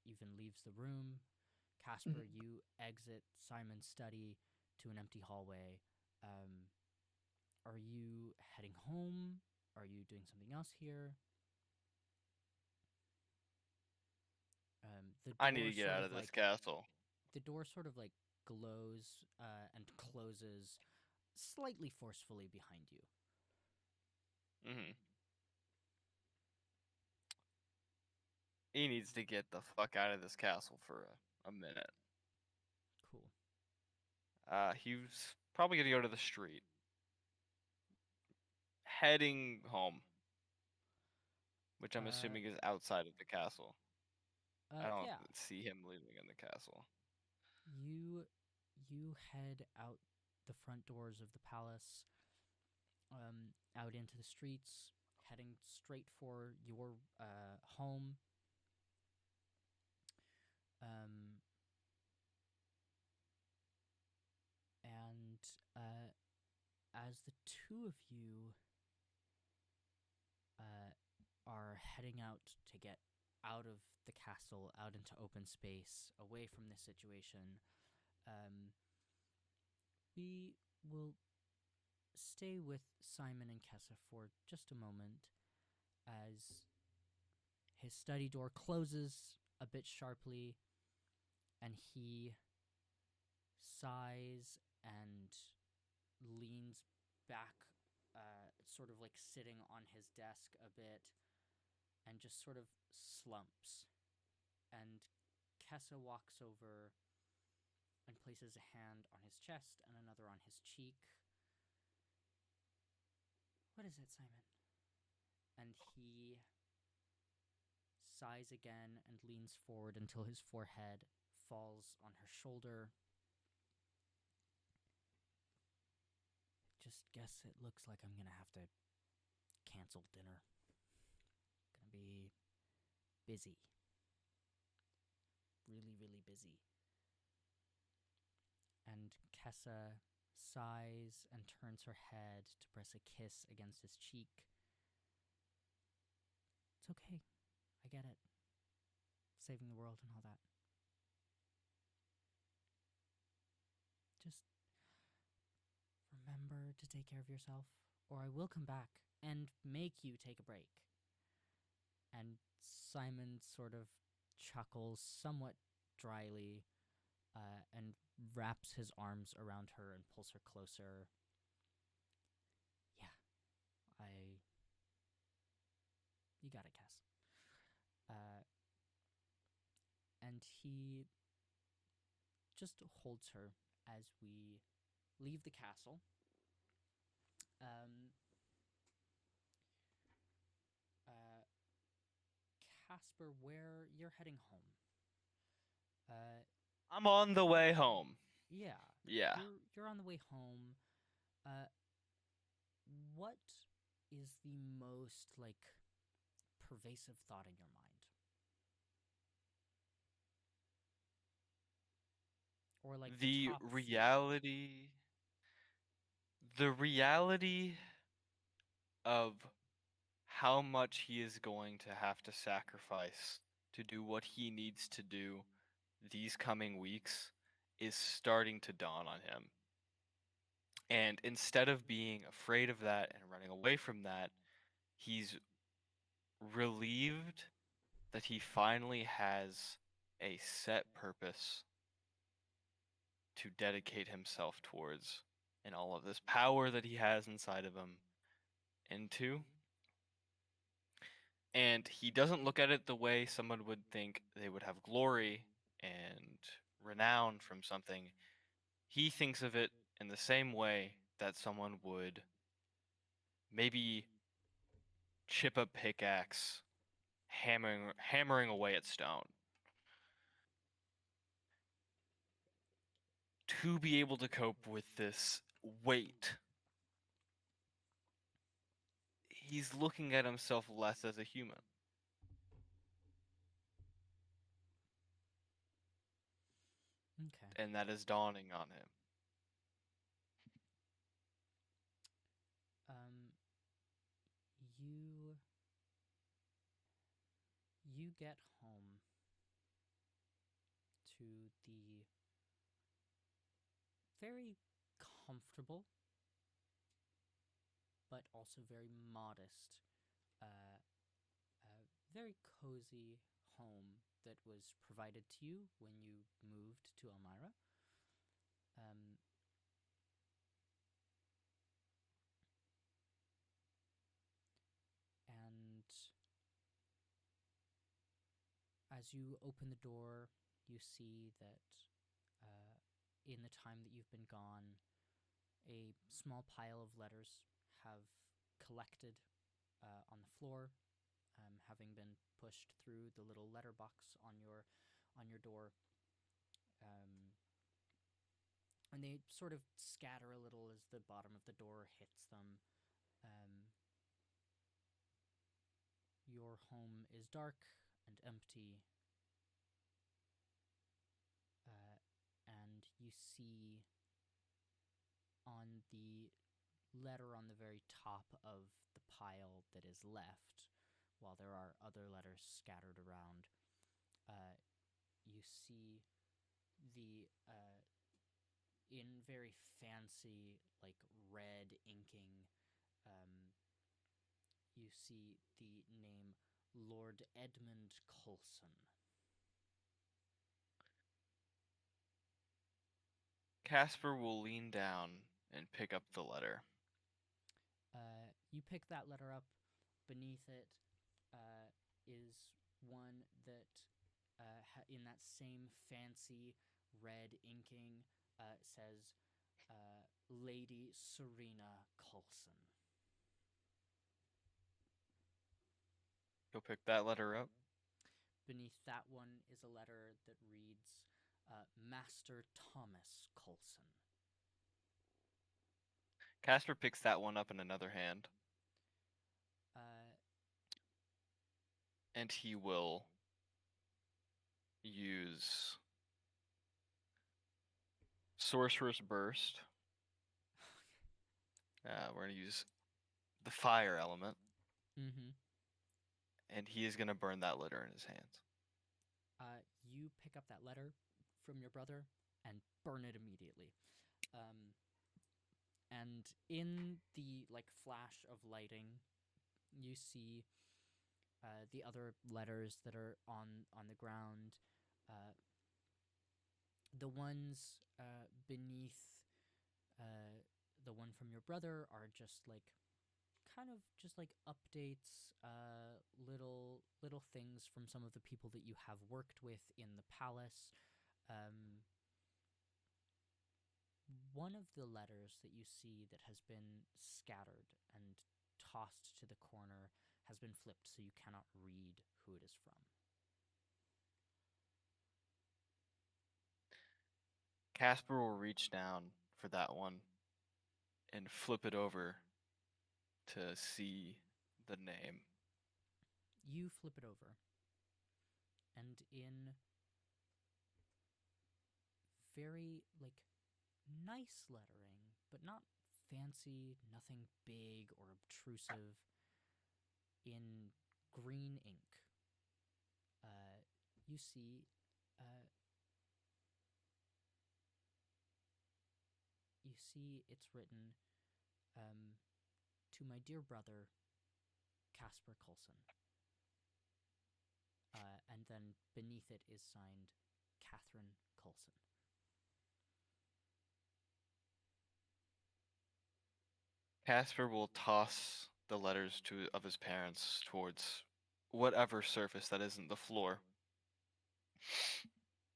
even leaves the room. Caspar, you exit Simon's study to an empty hallway. Are you heading home? Are you doing something else here? I need to get out of this castle. The door sort of like glows and closes slightly forcefully behind you. Mm-hmm. He needs to get the fuck out of this castle for a minute. Cool. He's probably gonna go to the street. Heading home. Which I'm assuming is outside of the castle. I don't see him leaving in the castle. You head out the front doors of the palace, out into the streets, heading straight for your home. as the two of you are heading out to get out of the castle, out into open space, away from this situation, we will stay with Simon and Kessa for just a moment as his study door closes a bit sharply and he sighs and leans back, sort of like sitting on his desk a bit, and just sort of slumps. And Kessa walks over and places a hand on his chest and another on his cheek. What is it, Simon? And he sighs again and leans forward until his forehead falls on her shoulder. Just guess it looks like I'm gonna have to cancel dinner. Gonna be busy. Really, really busy. And Kessa sighs and turns her head to press a kiss against his cheek. It's okay. I get it. Saving the world and all that. Just remember to take care of yourself, or I will come back and make you take a break. And Simon sort of chuckles somewhat dryly, and wraps his arms around her and pulls her closer. Yeah, you got it, Cass. And he just holds her as we leave the castle. Caspar, where you're heading home? I'm on the way home. Yeah. Yeah. You're on the way home. What is the most like pervasive thought in your mind? Or like the top few? reality of how much he is going to have to sacrifice to do what he needs to do these coming weeks is starting to dawn on him. And instead of being afraid of that and running away from that, he's relieved that he finally has a set purpose to dedicate himself towards, and all of this power that he has inside of him into. And he doesn't look at it the way someone would think they would have glory and renown from something. He thinks of it in the same way that someone would maybe chip a pickaxe, hammering away at stone. To be able to cope with this weight, he's looking at himself less as a human. Okay. And that is dawning on him. You get home to the very comfortable but also very modest, very cozy home that was provided to you when you moved to Elmira. And as you open the door, you see that in the time that you've been gone, a small pile of letters have collected on the floor, having been pushed through the little letterbox on your door. And they sort of scatter a little as the bottom of the door hits them. Your home is dark and empty, and you see on the letter on the very top of the pile that is left, while there are other letters scattered around, you see the in very fancy, like, red inking, you see the name Lord Edmund Kulson. Caspar will lean down and pick up the letter. You pick that letter up. Beneath it is one that, in that same fancy red inking, says Lady Serena Kulson. He'll pick that letter up. Beneath that one is a letter that reads Master Thomas Kulson. Caspar picks that one up in another hand. And he will use Sorcerer's Burst. We're going to use the fire element. Mm-hmm. And he is going to burn that letter in his hands. You pick up that letter from your brother and burn it immediately. And in the, like, flash of lighting, you see the other letters that are on the ground. The ones beneath the one from your brother are just like kind of just like updates, little things from some of the people that you have worked with in the palace. One of the letters that you see that has been scattered and tossed to the corner has been flipped, so you cannot read who it is from. Caspar will reach down for that one and flip it over to see the name. You flip it over, and in very, like, nice lettering, but not fancy, nothing big or obtrusive, in green ink, you see it's written, to my dear brother, Caspar Kulson. And then beneath it is signed Catherine Kulson. Caspar will toss the letters of his parents towards whatever surface that isn't the floor.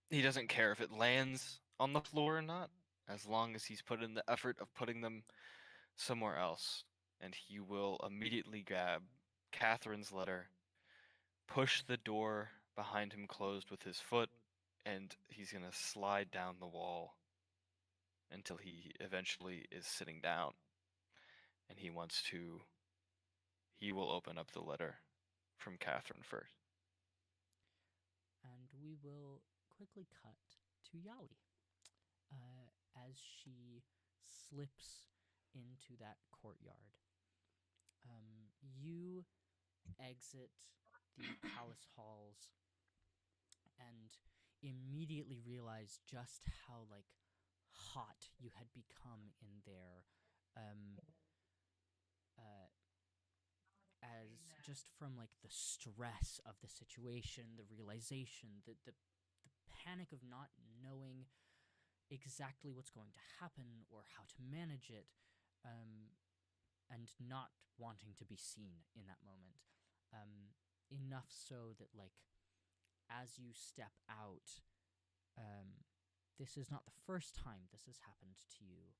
He doesn't care if it lands on the floor or not, as long as he's put in the effort of putting them somewhere else. And he will immediately grab Catherine's letter, push the door behind him closed with his foot, and he's going to slide down the wall until he eventually is sitting down. And he will open up the letter from Catherine first. And we will quickly cut to Yahli as she slips into that courtyard. You exit the palace halls and immediately realize just how, like, hot you had become in there. As just from, like, the stress of the situation, the realization, the panic of not knowing exactly what's going to happen or how to manage it, and not wanting to be seen in that moment. Enough so that, like, as you step out, this is not the first time this has happened to you,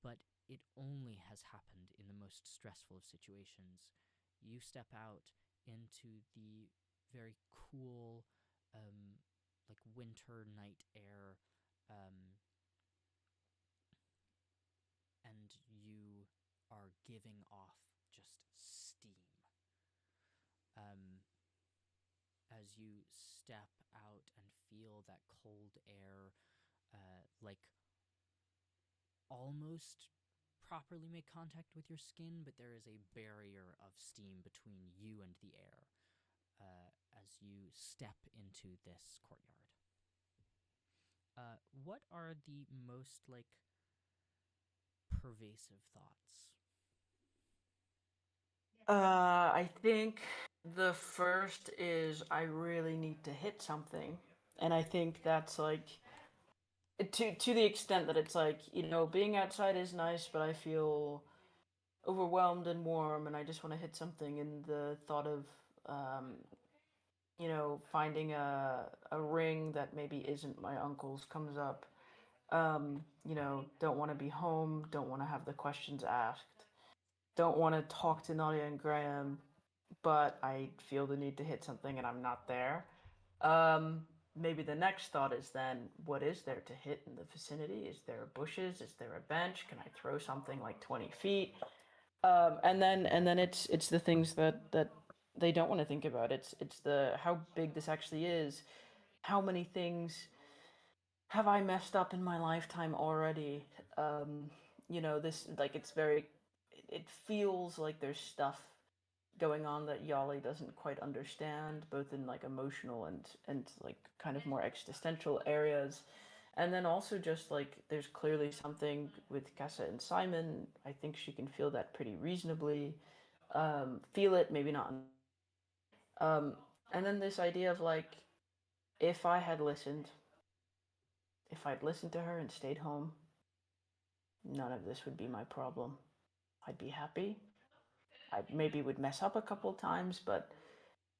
but it only has happened in the most stressful of situations. You step out into the very cool, like, winter night air, and you are giving off just steam. As you step out and feel that cold air, like, almost properly make contact with your skin, but there is a barrier of steam between you and the air as you step into this courtyard. What are the most, like, pervasive thoughts? I think the first is I really need to hit something, and I think that's like to the extent that it's like, being outside is nice, but I feel overwhelmed and warm, and I just want to hit something. And the thought of finding a ring that maybe isn't my uncle's comes up. Don't want to be home, don't want to have the questions asked, don't want to talk to Nadia and Graham, but I feel the need to hit something and I'm not there. Maybe the next thought is then, what is there to hit in the vicinity? Is there bushes? Is there a bench? Can I throw something like 20 feet? And then it's the things that they don't want to think about. It's the how big this actually is. How many things have I messed up in my lifetime already? This, like, it feels like there's stuff going on that Yahli doesn't quite understand, both in like emotional and like kind of more existential areas. And then also just like there's clearly something with Kessa and Simon. I think she can feel that pretty reasonably. Feel it, maybe not. Um, and then this idea of like, if I had listened, if I'd listened to her and stayed home, none of this would be my problem. I'd be happy. I maybe would mess up a couple times, but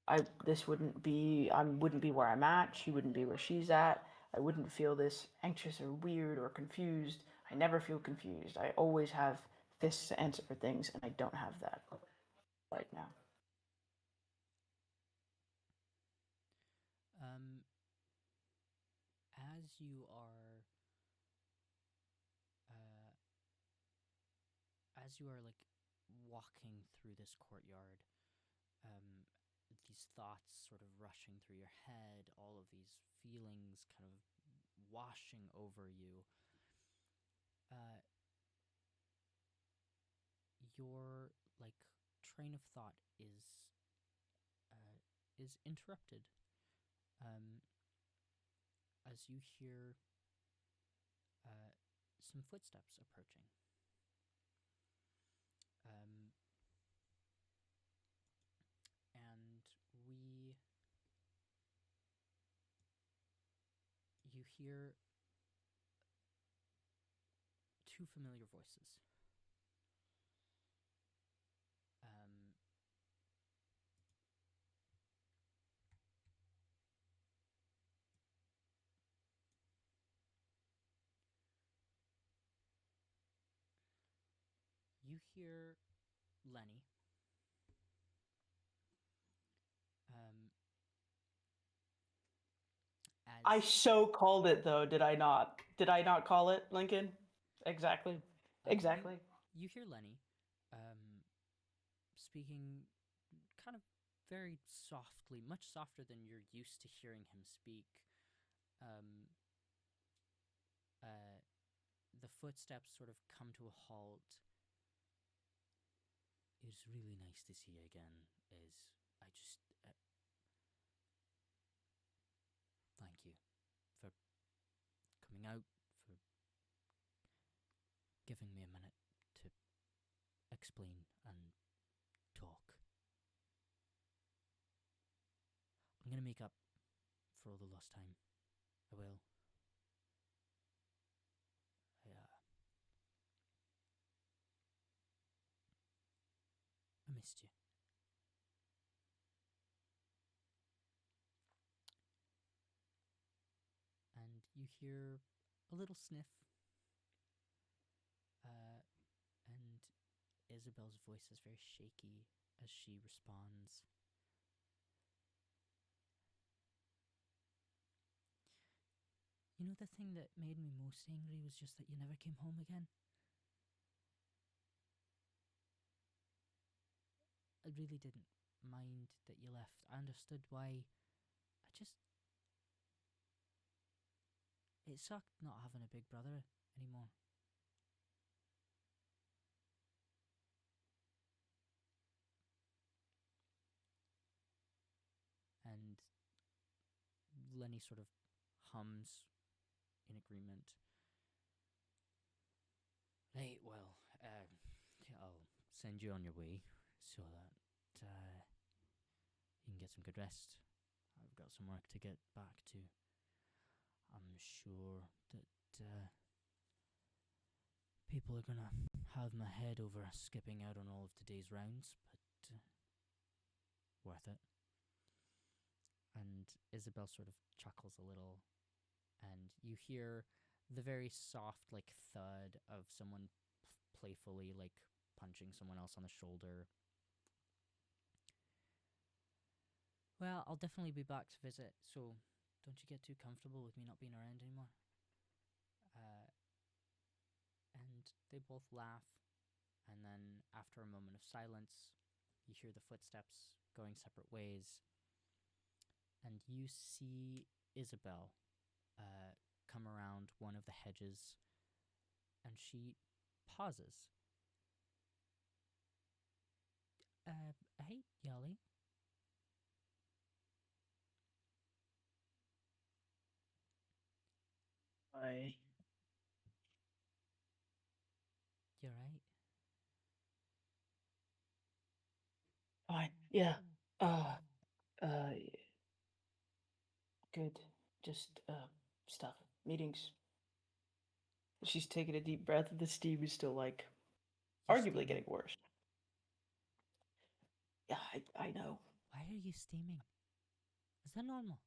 I wouldn't be where I'm at. She wouldn't be where she's at. I wouldn't feel this anxious or weird or confused. I never feel confused. I always have fists to answer for things, and I don't have that right now. As you are, uh, like walking through this courtyard, these thoughts sort of rushing through your head, all of these feelings kind of washing over you. Your like train of thought is interrupted as you hear some footsteps approaching. And you hear two familiar voices. You hear Lenny. I so called it, though, did I not? Did I not call it, Lincoln? Exactly. Exactly. You hear Lenny speaking kind of very softly, much softer than you're used to hearing him speak. The footsteps sort of come to a halt. It's really nice to see you again. Thank you for coming out, for giving me a minute to explain and talk. I'm gonna make up for all the lost time. I will. I missed you. And you hear a little sniff, and Isabel's voice is very shaky as she responds. You know, the thing that made me most angry was just that you never came home again. I really didn't mind that you left. I understood why. It sucked not having a big brother anymore. and he sort of hums in agreement. Right, well, I'll send you on your way so that you can get some good rest. I've got some work to get back to. I'm sure that people are gonna have my head over skipping out on all of today's rounds, but worth it. And Isabel sort of chuckles a little, and you hear the very soft, like, thud of someone playfully, like, punching someone else on the shoulder. Well, I'll definitely be back to visit, so don't you get too comfortable with me not being around anymore. And they both laugh, and then after a moment of silence, you hear the footsteps going separate ways, and you see Isabel come around one of the hedges, and she pauses. Hey, Yahli. I You right? fine. Yeah. Uh, good. Just stuff. Meetings. She's taking a deep breath. The steam is still like You're arguably steaming. getting worse. Yeah, I know. Why are you steaming? Is that normal?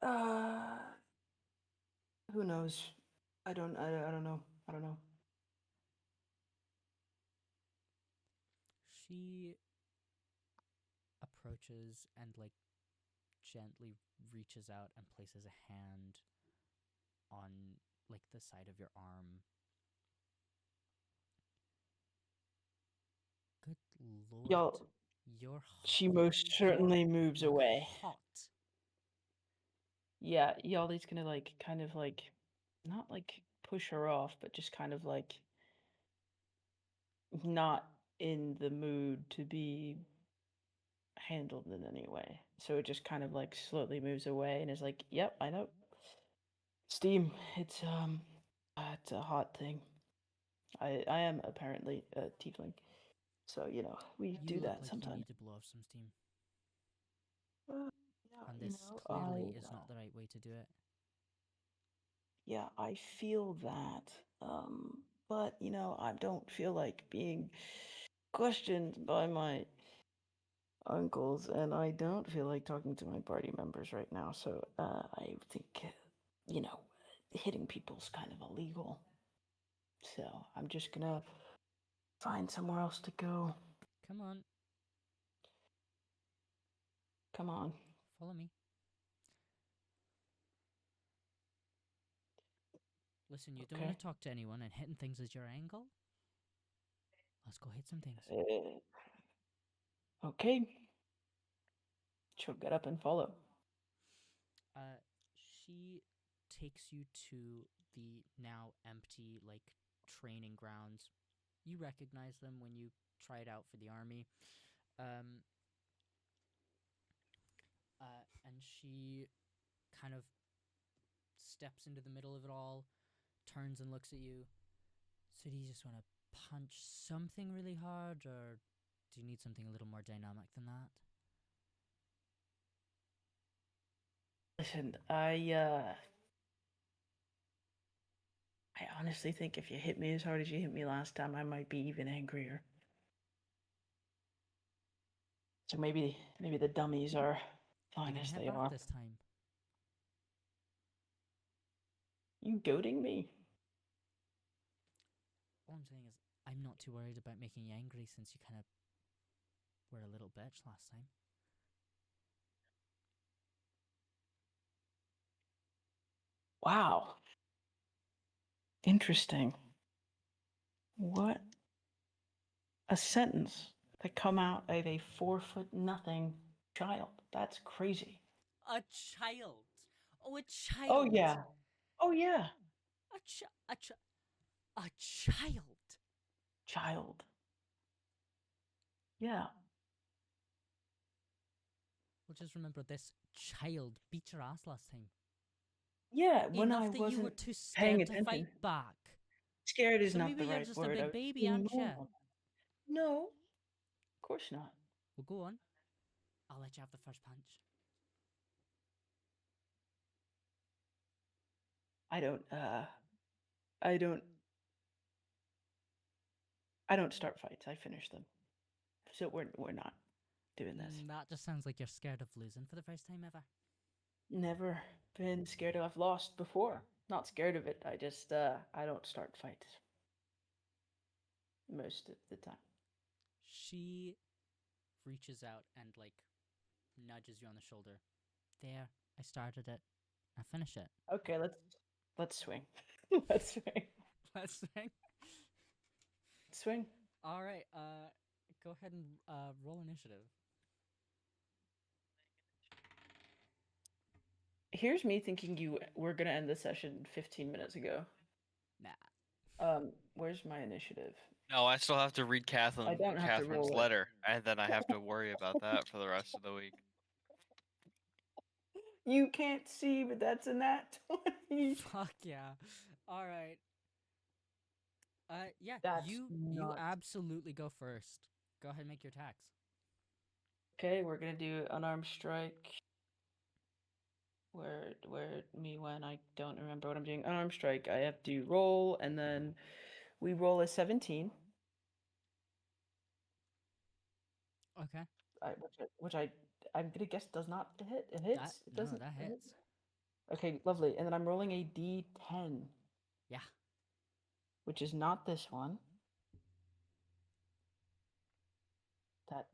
Uh, who knows? I don't know. I don't know. She approaches and, like, gently reaches out and places a hand on, like, the side of your arm. Good lord. Y'all, You're she most certainly moves like, away. hot. Yeah, Yali's gonna like kind of like not like push her off, but just kind of like not in the mood to be handled in any way. So it just kind of like slowly moves away and is like, "Yep, I know. Steam. It's a hot thing. I am apparently a tiefling, so you know we You do look that like sometimes." you need to blow off some steam. Yeah, And you this know, clearly is not the right way to do it. yeah, I feel that. But you know, I don't feel like being questioned by my uncles, and I don't feel like talking to my party members right now. So I think, you know, hitting people's kind of illegal. So I'm just gonna find somewhere else to go. Come on, Come on. follow me. Listen, you don't want Okay. to talk to anyone, and hitting things is your angle? Let's go hit some things. Okay. She'll get up and follow. She takes you to the now empty, like, training grounds. You recognize them when you tried out for the army. And she kind of steps into the middle of it all, turns and looks at you. So do you just want to punch something really hard, or do you need something a little more dynamic than that? Listen, I honestly think if you hit me as hard as you hit me last time, I might be even angrier. So maybe the dummies are fine You're as gonna hit they back are. this time. You goading me? All I'm saying is, I'm not too worried about making you angry since you kind of were a little bitch last time. Wow. Interesting. What a sentence to come out of a 4 foot nothing child. That's crazy. A child. Oh, a child. Oh yeah. Oh yeah. A child. Child. Yeah. Well, just remember, this child beat your ass last time. Yeah, when Enough I that you were wasn't too paying scared to attention. fight back. Scared is So not maybe the you're right just a word. I big was baby, being aren't you? normal. No, of course not. Well, go on. I'll let you have the first punch. I don't. I don't. I don't start fights. I finish them. So we're not doing this. That just sounds like you're scared of losing for the first time ever. Never been scared of. I've lost before. Not scared of it. I just I don't start fights most of the time. She reaches out and like nudges you on the shoulder. There, I started it. Now finish it. Okay, let's swing. Let's swing. Let's swing. Swing. All right. Go ahead and roll initiative. Here's me thinking you were gonna end the session 15 minutes ago. Nah. Where's my initiative? No, I still have to read I don't have to Catherine's roll it. letter, and then I have to worry about that for the rest of the week. You can't see, but that's a nat 20. Fuck yeah. All right. Yeah. That's you nuts. absolutely go first. Go ahead and make your attacks. Okay, we're gonna do unarmed strike. When I don't remember what I'm doing. Unarmed strike. I have to roll, and then we roll a 17. Okay. I'm gonna guess does not hit. It hits. It doesn't. That hit? hits. Okay, lovely. And then I'm rolling a D10. Yeah. Which is not this one.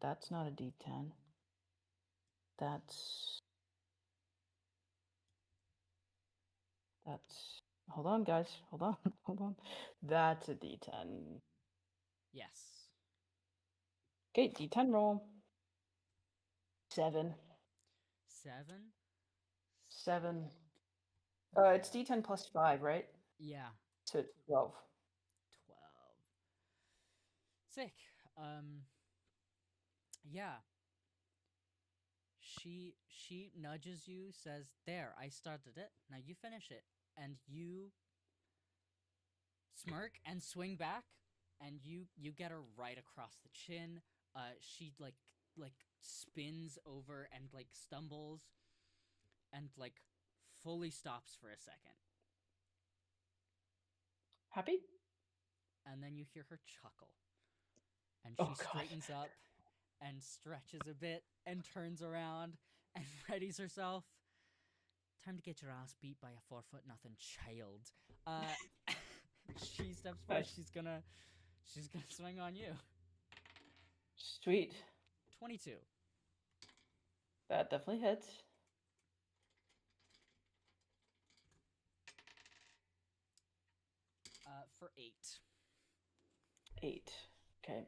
That's not a D10. That's hold on, guys. Hold on. Hold on. That's a D10. Yes. Okay, D10 roll. 7. 7. 7. It's D10 plus 5, right? Yeah. So it's 12. 12. Sick. Yeah. She nudges you, says, "There, I started it. Now you finish it." And you smirk and swing back, and you get her right across the chin. She like spins over and like stumbles and like fully stops for a second. Happy? And then you hear her chuckle. And Oh, she God. straightens up and stretches a bit and turns around and readies herself. Time to get your ass beat by a 4'0" child. She steps forward. Nice. She's gonna swing on you. Sweet. 22. That definitely hits. For 8. 8. Okay.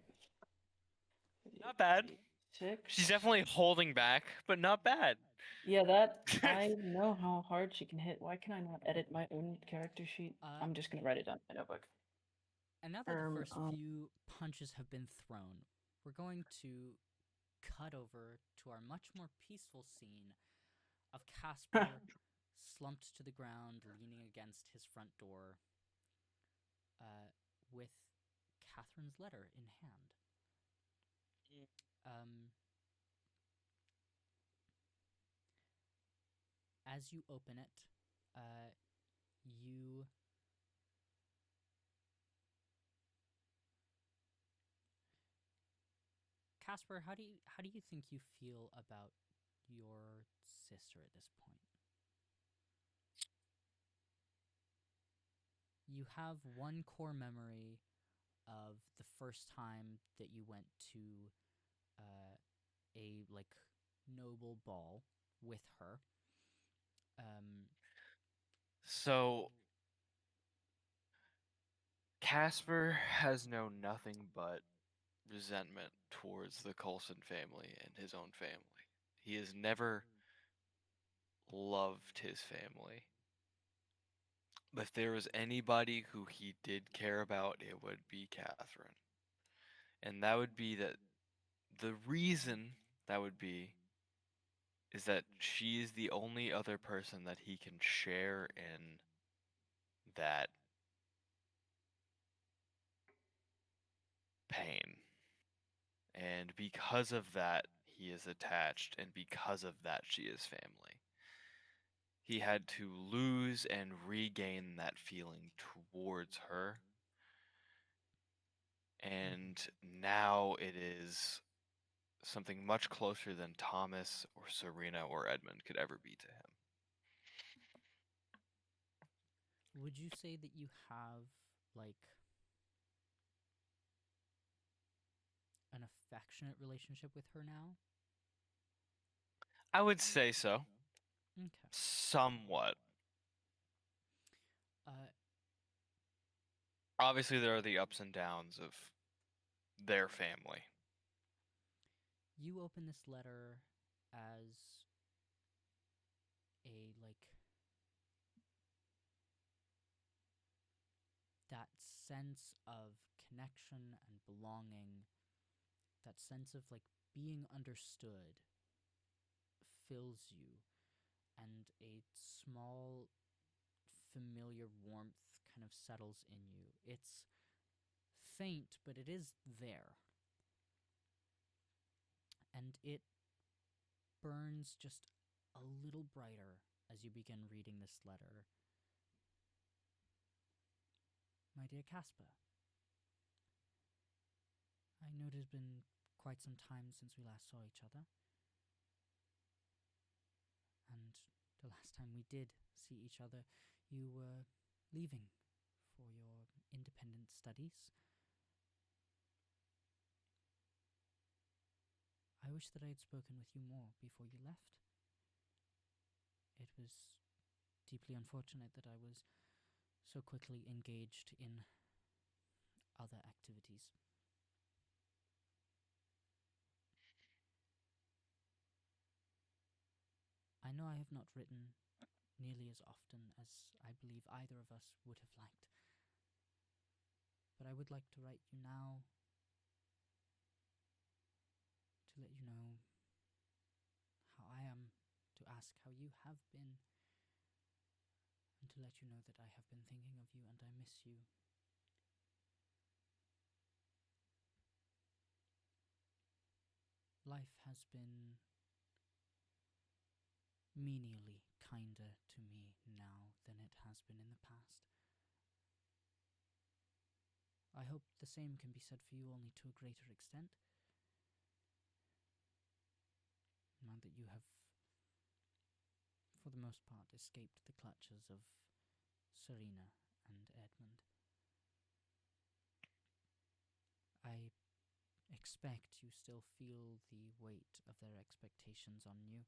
Not bad. 6. She's definitely holding back, but not bad. Yeah, that I know how hard she can hit. Why can I not edit my own character sheet? I'm just gonna write it down in my notebook. And now that the first few punches have been thrown, we're going to cut over to our much more peaceful scene of Caspar slumped to the ground, leaning against his front door, with Catherine's letter in hand. As you open it, you Caspar, how do you think you feel about your sister at this point? You have one core memory of the first time that you went to a like noble ball with her. So Caspar has known nothing but resentment towards the Kulson family and his own family. He has never loved his family. But if there was anybody who he did care about, it would be Catherine. And that would be that the reason that would be is that she is the only other person that he can share in that pain. And because of that, he is attached, and because of that, she is family. He had to lose and regain that feeling towards her. And now it is something much closer than Thomas or Serena or Edmund could ever be to him. Would you say that you have, like, an affectionate relationship with her now? I would say so. Okay. Somewhat. Uh, Obviously, there are the ups and downs of their family. you open this letter as a, like, that sense of connection and belonging, that sense of, like, being understood fills you, and a small familiar warmth kind of settles in you. It's faint, but it is there. And it burns just a little brighter as you begin reading this letter. My dear Caspar, I know it has been quite some time since we last saw each other. And the last time we did see each other, you were leaving for your independent studies. I wish that I had spoken with you more before you left. It was deeply unfortunate that I was so quickly engaged in other activities. I know I have not written nearly as often as I believe either of us would have liked, but I would like to write you now to let you know how I am, to ask how you have been, and to let you know that I have been thinking of you and I miss you. Life has been menially kinder to me now than it has been in the past. I hope the same can be said for you, only to a greater extent. Now that you have, for the most part, escaped the clutches of Serena and Edmund. I expect you still feel the weight of their expectations on you,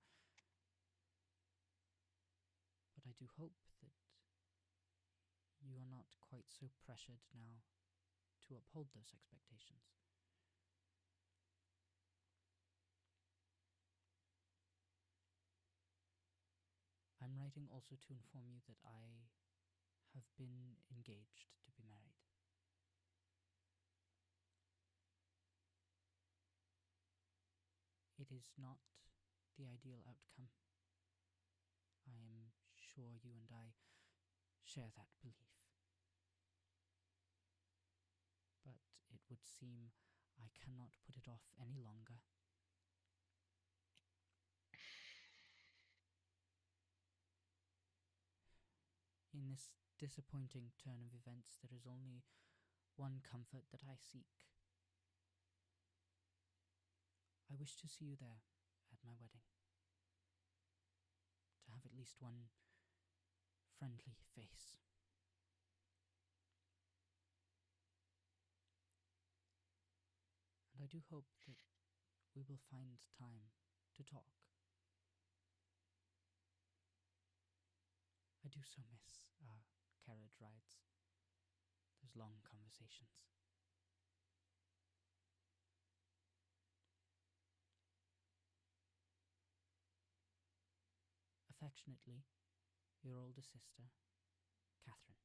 but I do hope that you are not quite so pressured now to uphold those expectations. I'm writing also to inform you that I have been engaged to be married. It is not the ideal outcome. I am sure you and I share that belief. But it would seem I cannot put it off any longer. In this disappointing turn of events, there is only one comfort that I seek. I wish to see you there at my wedding, to have at least one friendly face. And I do hope that we will find time to talk. I do so miss our carriage rides, those long conversations. Affectionately, your older sister, Catherine.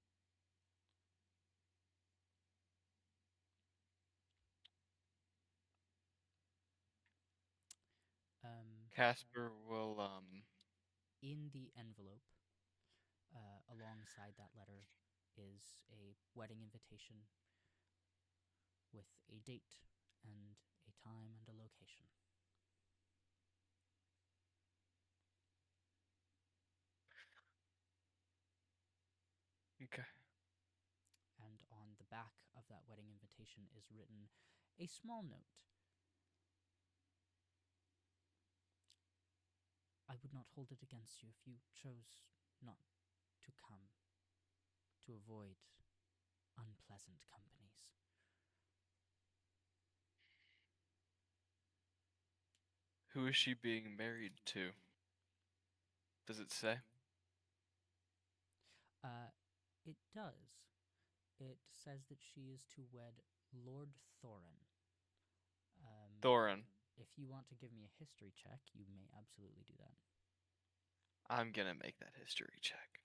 Caspar will In the envelope, alongside that letter, is a wedding invitation with a date and a time and a location. Okay. And on the back of that wedding invitation is written a small note. I would not hold it against you if you chose not to come, to avoid unpleasant companies. Who is she being married to? Does it say? It does. It says that she is to wed Lord Thorin. Thorin. If you want to give me a history check, you may absolutely do that. I'm gonna make that history check.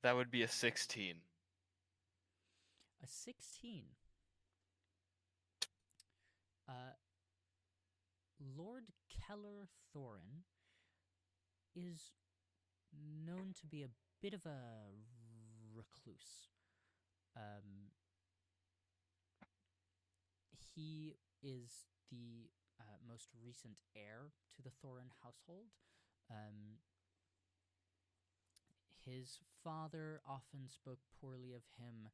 That would be a 16. A 16. Lord Keller Thorin is known to be a bit of a recluse. He is the most recent heir to the Thorin household. His father often spoke poorly of him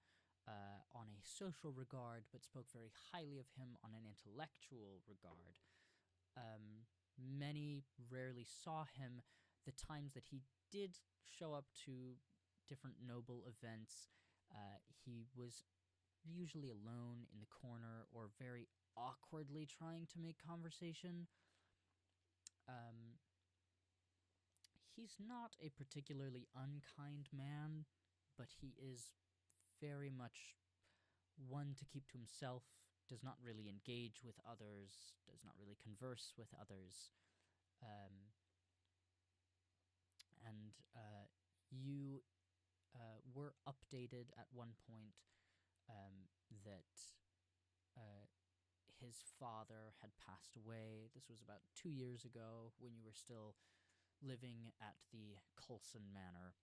on a social regard, but spoke very highly of him on an intellectual regard. Many rarely saw him. The times that he did show up to different noble events, he was usually alone in the corner or very awkwardly trying to make conversation. He's not a particularly unkind man, but he is very much one to keep to himself, does not really engage with others, does not really converse with others. And you were updated at one point that his father had passed away. This was about 2 years ago when you were still living at the Kulson Manor.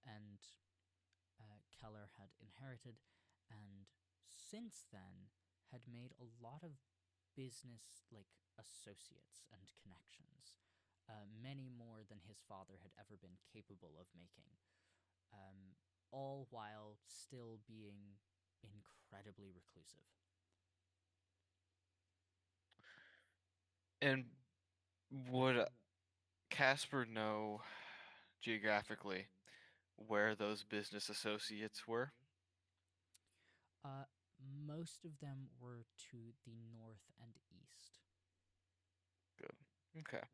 And Keller had inherited, and since then had made a lot of business associates and connections, many more than his father had ever been capable of making, all while still being incredibly reclusive. And would Caspar know geographically where those business associates were? Most of them were to the north and east. Good. Okay.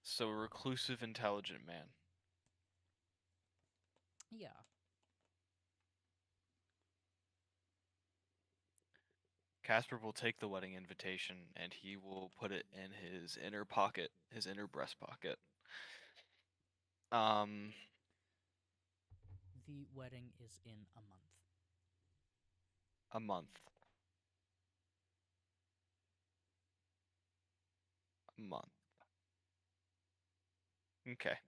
So a reclusive, intelligent man. Yeah. Caspar will take the wedding invitation and he will put it in his inner pocket, his inner breast pocket. The wedding is in a month. A month. A month. Okay.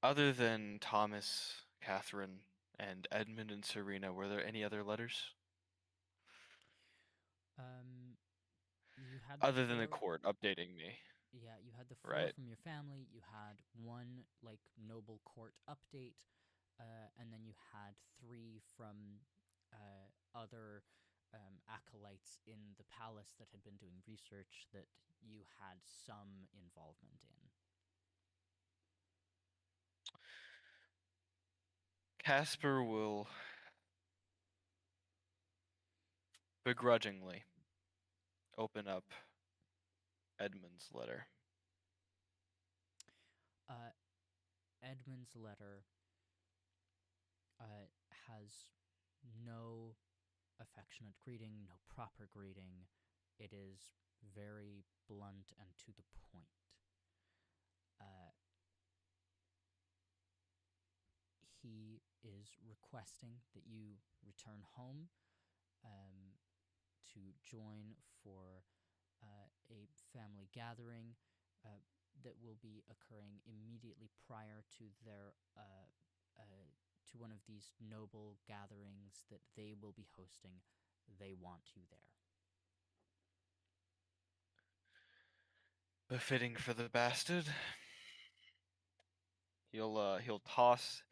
Other than Thomas, Catherine, and Edmund and Serena, were there any other letters? You had Other than the 4. court updating me. Yeah, you had the 4 Right. from your family. You had 1 noble court update, and then you had 3 from other acolytes in the palace that had been doing research that you had some involvement in. Caspar will begrudgingly open up Edmund's letter. Edmund's letter has no affectionate greeting, no proper greeting. It is very blunt and to the point. he is requesting that you return home to join for a family gathering that will be occurring immediately prior to their to one of these noble gatherings that they will be hosting. They want you there. Befitting for the bastard. He'll toss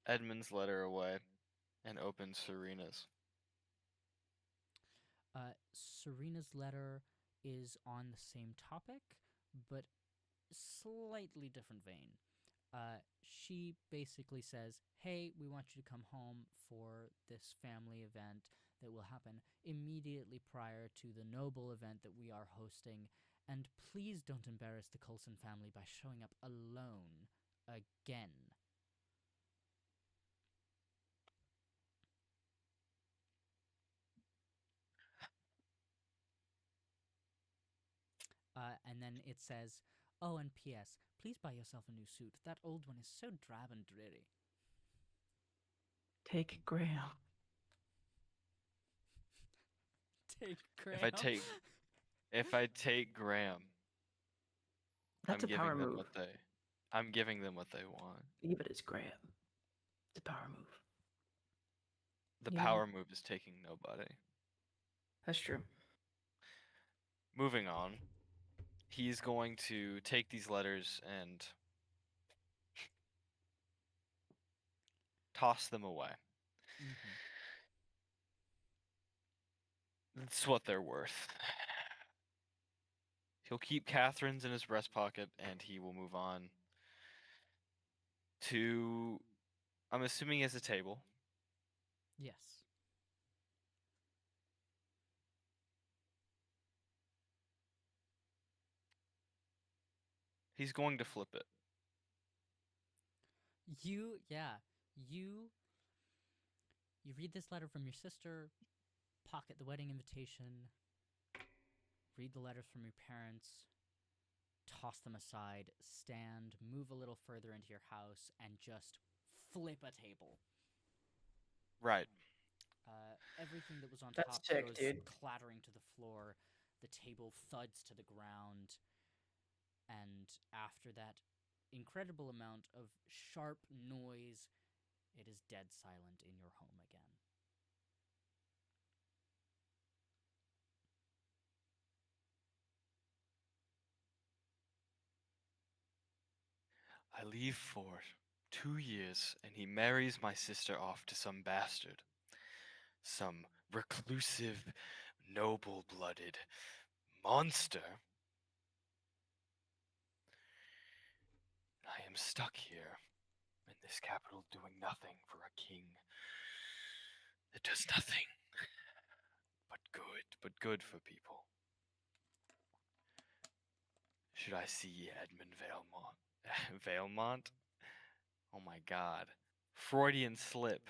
Edmund's letter away and open Serena's. Serena's letter is on the same topic, but slightly different vein. She basically says, hey, we want you to come home for this family event that will happen immediately prior to the noble event that we are hosting, and please don't embarrass the Kulson family by showing up alone again. And then it says, oh, and P.S., please buy yourself a new suit. That old one is so drab and dreary. Take Grayham. Take Graham. If I take Graham, That's a power move. I'm giving them what they want. Yeah, but it's Grayham. It's a power move. The power move is taking nobody. That's true. Moving on. He's going to take these letters and toss them away. Mm-hmm. That's what they're worth. He'll keep Catherine's in his breast pocket, and he will move on to, I'm assuming, as a table. Yes. He's going to flip it. You read this letter from your sister, pocket the wedding invitation, read the letters from your parents, toss them aside, stand, move a little further into your house, and just flip a table. Right. Everything that was on That's top sick, goes dude. clattering to the floor. The table thuds to the ground. And after that incredible amount of sharp noise, it is dead silent in your home again. I leave for 2 years, and he marries my sister off to some bastard. Some reclusive, noble-blooded monster. I am stuck here in this capital doing nothing for a king that does nothing but good for people. Should I see Edmund Valemont? Valemont? Oh my god. Freudian slip.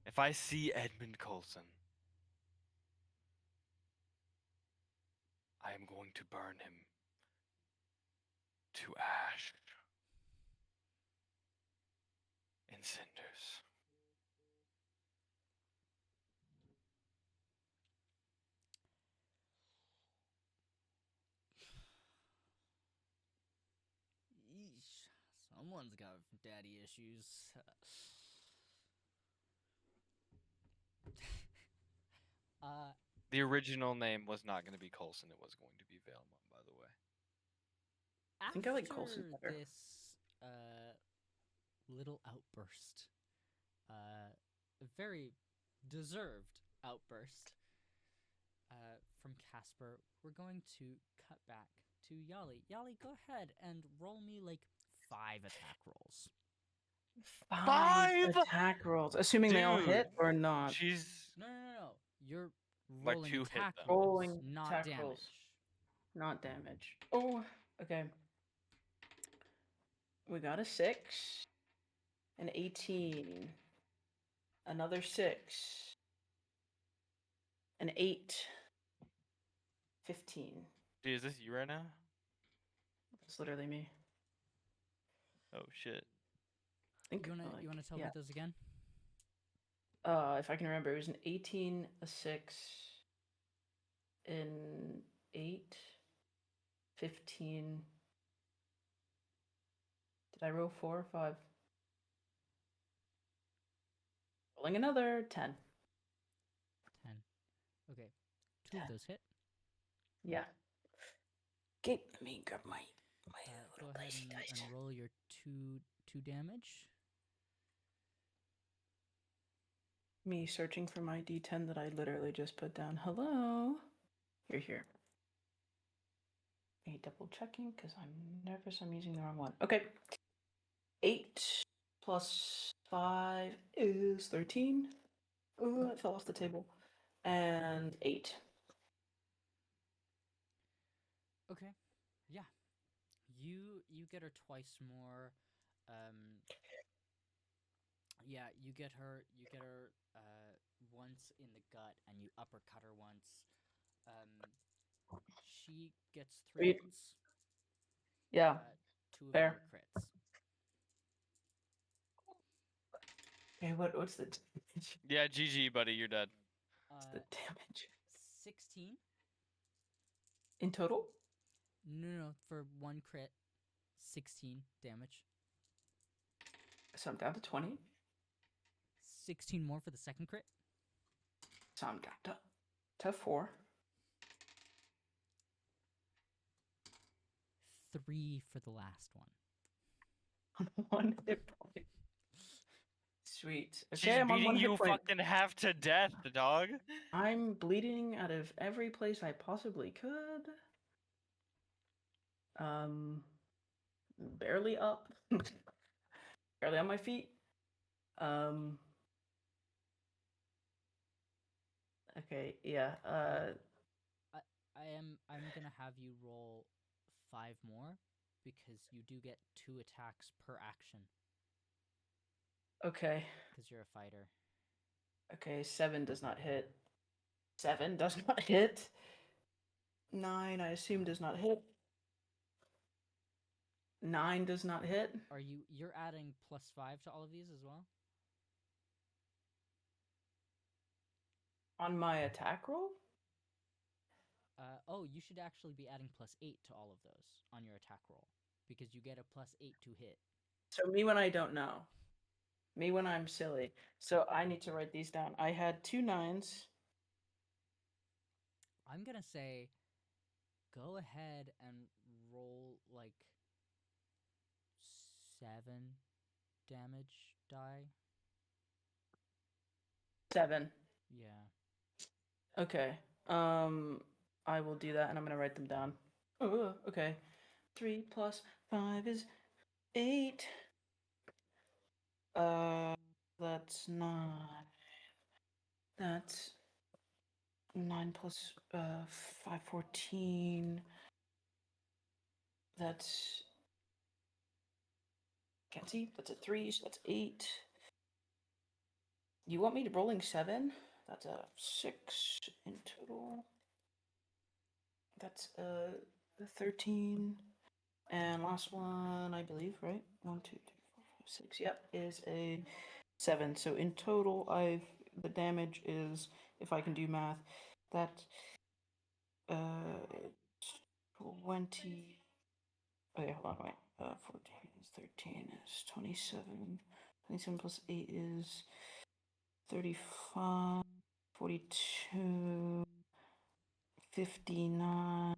If I see Edmund Kulson, I am going to burn him to ash and cinders. Yeesh. Someone's got daddy issues. The original name was not going to be Kulson, it was going to be Valemont, by the way. I think I like Kulson better. This little outburst, a very deserved outburst from Caspar, we're going to cut back to Yahli. Yahli, go ahead and roll me like 5 attack rolls. 5 attack rolls, assuming they all hit or not. No. You're Like rolling 2 attack hit them. rolls, Rolling not attack damage. rolls. Not damage. Oh, okay. We got a 6, an 18, another 6, an 8, 15. Dude, is this you right now? That's literally me. Oh shit. think You wanna tell me those again? if I can remember, it was an 18, a 6, an 8, 15. Did I roll 4 or 5? Rolling another 10. 10. Okay. 2 of those hit. Yeah. Okay, let me grab my Go little ahead dicey dice. and roll your 2 damage. Me searching for my D10 that I literally just put down. Hello. Here. Me double checking because I'm nervous I'm using the wrong one. Okay. 8 plus 5 is 13. Oh, it fell off the table. And 8. Okay. Yeah. You get her twice more. Yeah, you get her once in the gut and you uppercut her once. She gets 3 Sweet. hits. Yeah, 2 of them fair. are crits. Okay, what's the damage? Yeah, GG, buddy, you're dead. What's the damage? 16. In total? No, for 1 crit, 16 damage. So I'm down to 20. 16 more for the second crit. So I'm down to 4. 3 for the last one. One hit point. Sweet. Okay, She's I'm on beating 1 hit you point. fucking half to death, dog. I'm bleeding out of every place I possibly could. Barely up. Barely on my feet. Okay, yeah. I'm gonna have you roll 5 more because you do get 2 attacks per action Okay. because you're a fighter. Okay, 7 does not hit. 7 does not hit. 9, I assume, does not hit. 9 does not hit. You're adding +5 to all of these as well? On my attack roll? Oh, you should actually be adding +8 to all of those on your attack roll because you get a +8 to hit. So me when I don't know. Me when I'm silly. So I need to write these down. I had 2 9s. I'm gonna say go ahead and roll like 7 damage die. 7. Yeah. Okay. I will do that and I'm gonna write them down. Okay. 3 plus 5 is 8. That's 9. That's 9 plus 5, 14. That's can't see. That's a 3, so that's 8. You want me to rolling 7? That's a 6 in total. That's 13. And last one, I believe, right? 1, 2, 3, 4, 5, 6. Yep, is a 7. So in total, the damage is, if I can do math, that 20. Oh yeah, hold on, wait. 14 is 13 is 27. 27 plus 8 is 35, 42, 59,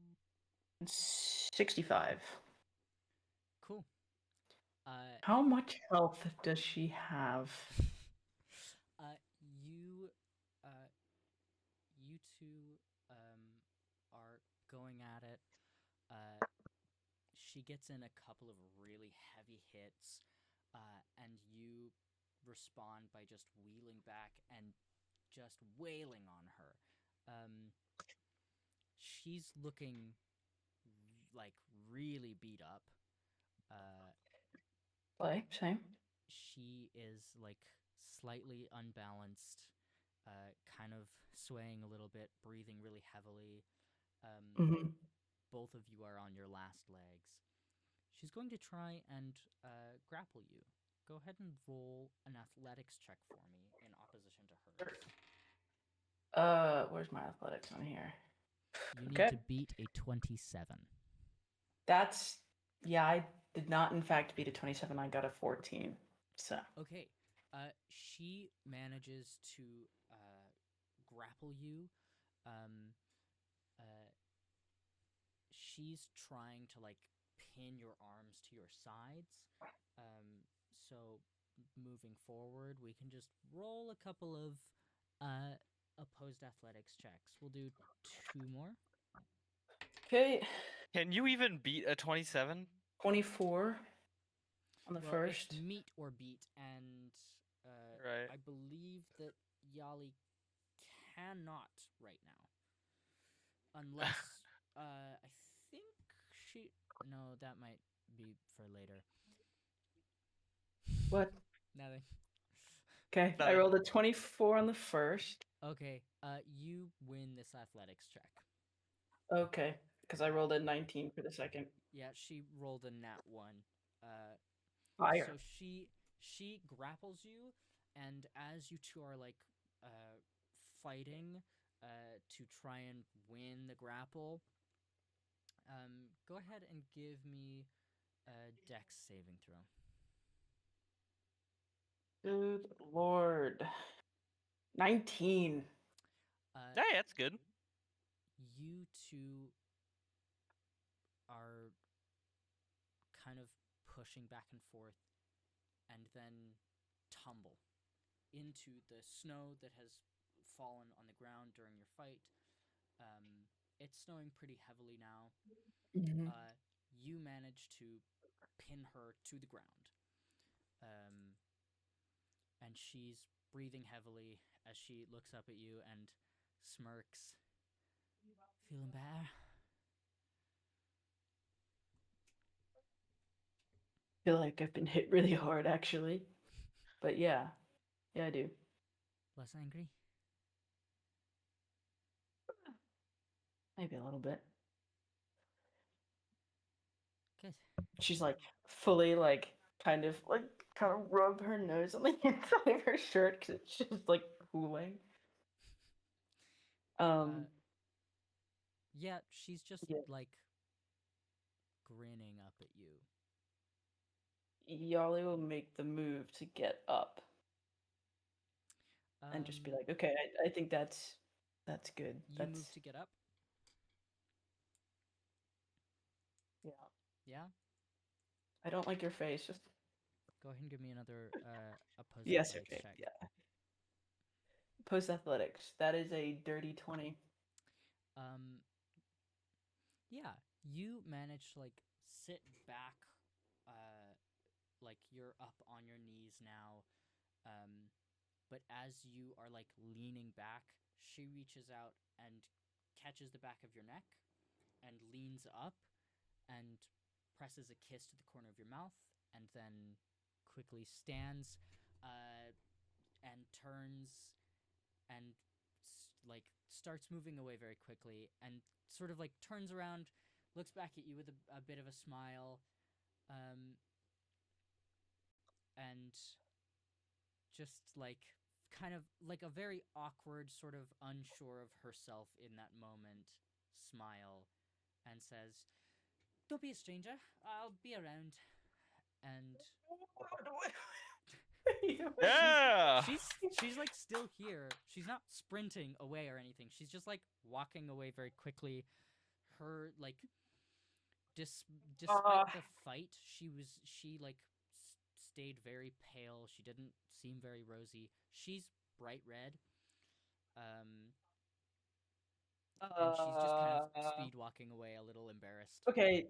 65. Cool. How much health does she have? You you two are going at it. She gets in a couple of really heavy hits, and you respond by just wheeling back and just wailing on her. She's looking like really beat up. Same. She is like slightly unbalanced, kind of swaying a little bit, breathing really heavily. Both of you are on your last legs. She's going to try and grapple you. go ahead and roll an athletics check for me in opposition to hers. Where's my athletics on here? You need Okay. to beat a 27. That's yeah. I did not, in fact, beat a 27. I got a 14. So Okay. She manages to grapple you. Um, uh, she's trying to like pin your arms to your sides. So moving forward, we can just roll a couple of opposed athletics checks. We'll do 2 more. okay, Can you even beat a 27? 24 on the Well, first. it's meet or beat, and Right. I believe that Yahli cannot right now, unless I think she. No, that might be for later. What? Nothing. Okay, I Nothing. rolled a 24 on the first. Okay, you win this athletics check. Okay, because I rolled a 19 for the second. Yeah, she rolled a nat 1. Fire. So she grapples you, and as you two are like fighting to try and win the grapple, go ahead and give me a Dex saving throw. Good lord. 19. Hey, that's good. You two are kind of pushing back and forth, and then tumble into the snow that has fallen on the ground during your fight. It's snowing pretty heavily now. Mhm. You manage to pin her to the ground. And she's breathing heavily as she looks up at you and smirks. Feeling better? I feel like I've been hit really hard, actually. But yeah, I do. Less angry? Maybe a little bit. Good. She's like fully like kind of rub her nose on the inside of her shirt because it's just like cooling. Yeah, she's just Yeah. like grinning up at you. Yahli will make the move to get up and just be like, okay, I think that's good. You move to get up? Yeah. Yeah? I don't like your face. Just Go ahead and give me another opposed yes, athletics okay, check. yeah. Post athletics. That is a dirty 20. Yeah, you manage to like sit back, like you're up on your knees now. But as you are like leaning back, she reaches out and catches the back of your neck and leans up and presses a kiss to the corner of your mouth, and then quickly stands and turns and like starts moving away very quickly, and sort of like turns around, looks back at you with a bit of a smile, and just like kind of like a very awkward, sort of unsure of herself in that moment smile, and says, "Don't be a stranger. I'll be around." And Yeah. she's like still here. She's not sprinting away or anything. She's just like walking away very quickly. Her like despite the fight, she like stayed very pale. She didn't seem very rosy. She's bright red. And she's just kind of speed walking away, a little embarrassed. Okay,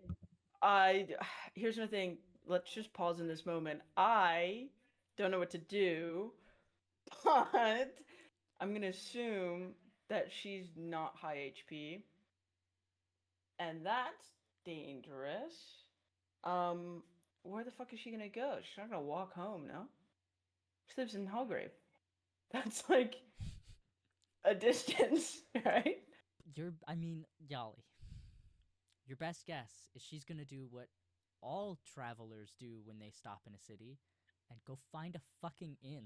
here's my thing. Let's just pause in this moment. I don't know what to do, but I'm gonna assume that she's not high HP, and that's dangerous. Where the fuck is she gonna go? She's not gonna walk home, no? She lives in Hallgrave. That's like a distance, right? I mean, Yahli, your best guess is she's gonna do what all travelers do when they stop in a city, and go find a fucking inn.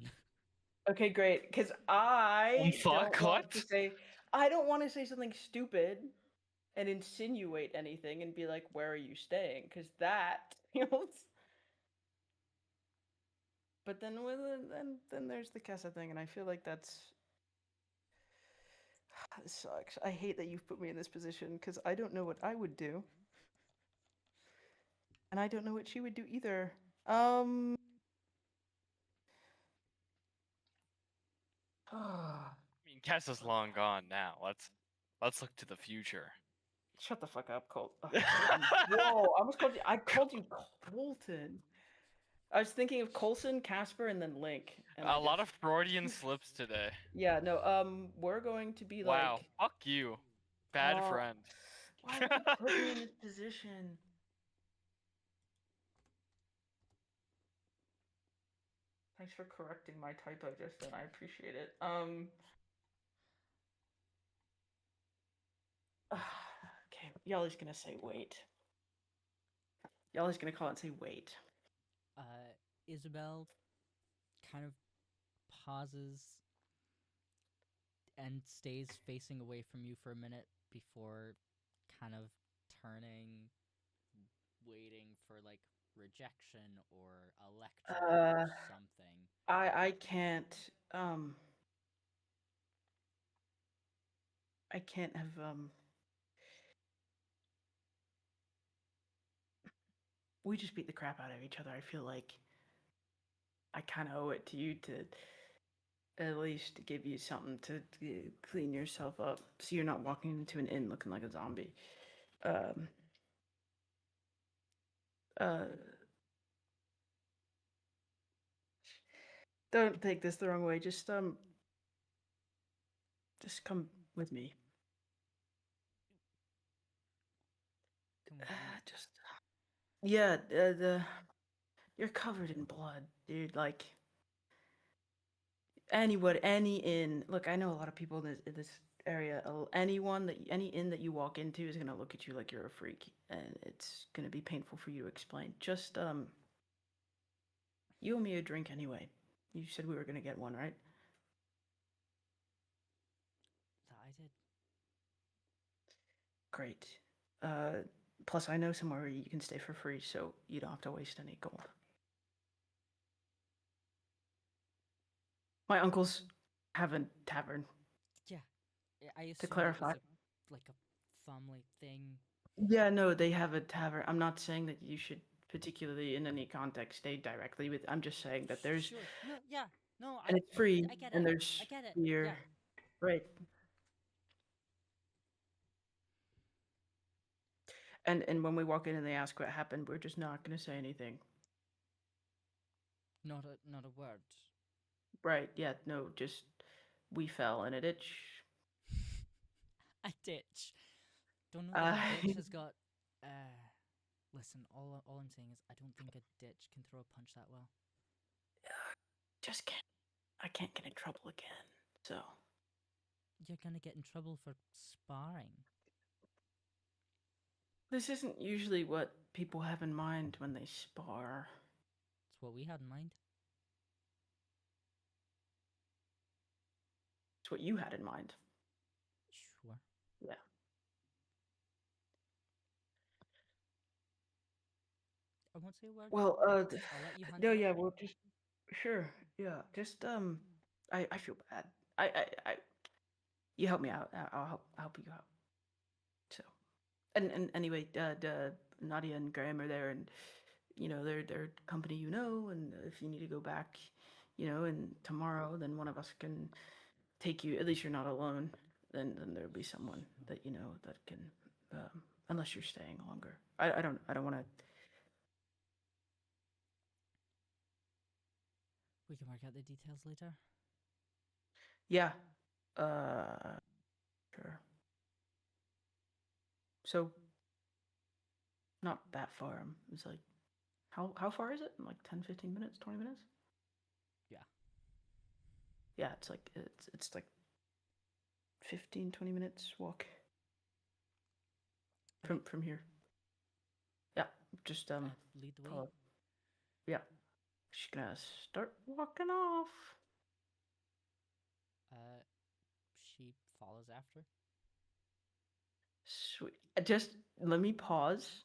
Okay, great. Because I fuck, don't want what? to say. I don't want to say something stupid and insinuate anything and be like, "Where are you staying?" Because that, But then then there's the Kessa thing, and I feel like that's it sucks. I hate that you've put me in this position because I don't know what I would do, and I don't know what she would do either. I mean, Kessa's long gone now. Let's look to the future. Shut the fuck up, Colt. Whoa! I called you Colton. I was thinking of Kulson, Caspar, and then Link. And A lot of Freudian slips today. Yeah, no. We're going to be Wow, like. fuck you, bad friend. Why would you put me in this position? Thanks for correcting my typo just then. I appreciate it. Okay, Yahli's gonna say wait. Yahli's gonna call it and say wait. Isabel kind of pauses and stays facing away from you for a minute before kind of turning, waiting for like rejection or a lecture or something. I can't I can't have we just beat the crap out of each other. I feel like I kind of owe it to you to at least give you something to clean yourself up, so you're not walking into an inn looking like a zombie. Don't take this the wrong way. Just come with me. Just yeah. You're covered in blood, dude. Like any inn. Look, I know a lot of people in this area. Any inn that you walk into is gonna look at you like you're a freak, and it's gonna be painful for you to explain. Just you owe me a drink anyway. You said we were gonna get one, right? I did. Great. Plus I know somewhere where you can stay for free, so you don't have to waste any gold. My uncles have a tavern. Yeah, I assumed To clarify. it was like a family thing. Yeah, no, they have a tavern. I'm not saying that you should particularly in any context stay directly with. I'm just saying that there's. Sure. No. Yeah. No. And it's free. I get it. And there's I get it. beer. Yeah. Right. And when we walk in and they ask what happened, we're just not gonna say anything. Not a word. Right? Yeah. No. Just we fell in a ditch. A ditch. Don't know that a ditch has got. Listen, all I'm saying is I don't think a ditch can throw a punch that well. Just can't. I can't get in trouble again. So. You're gonna get in trouble for sparring. This isn't usually what people have in mind when they spar. It's what we had in mind. It's what you had in mind. Sure. Yeah. I won't say a word. Well, I'll let you handle no, it. yeah, well, just sure, yeah, just I feel bad. I you help me out. I'll help you out. So, and anyway, Nadia and Graham are there, and they're company, and if you need to go back, and tomorrow, then one of us can take you. At least you're not alone. Then there'll be someone that that can, unless you're staying longer. I don't want to. We can work out the details later. Yeah. Sure. So, not that far. It's like, how far is it? Like 10, 15 minutes, 20 minutes? Yeah. Yeah, it's like it's like 15, 20 minutes walk from here. Yeah, just Lead the way. yeah. She's gonna start walking off. She follows after. Sweet. Just let me pause.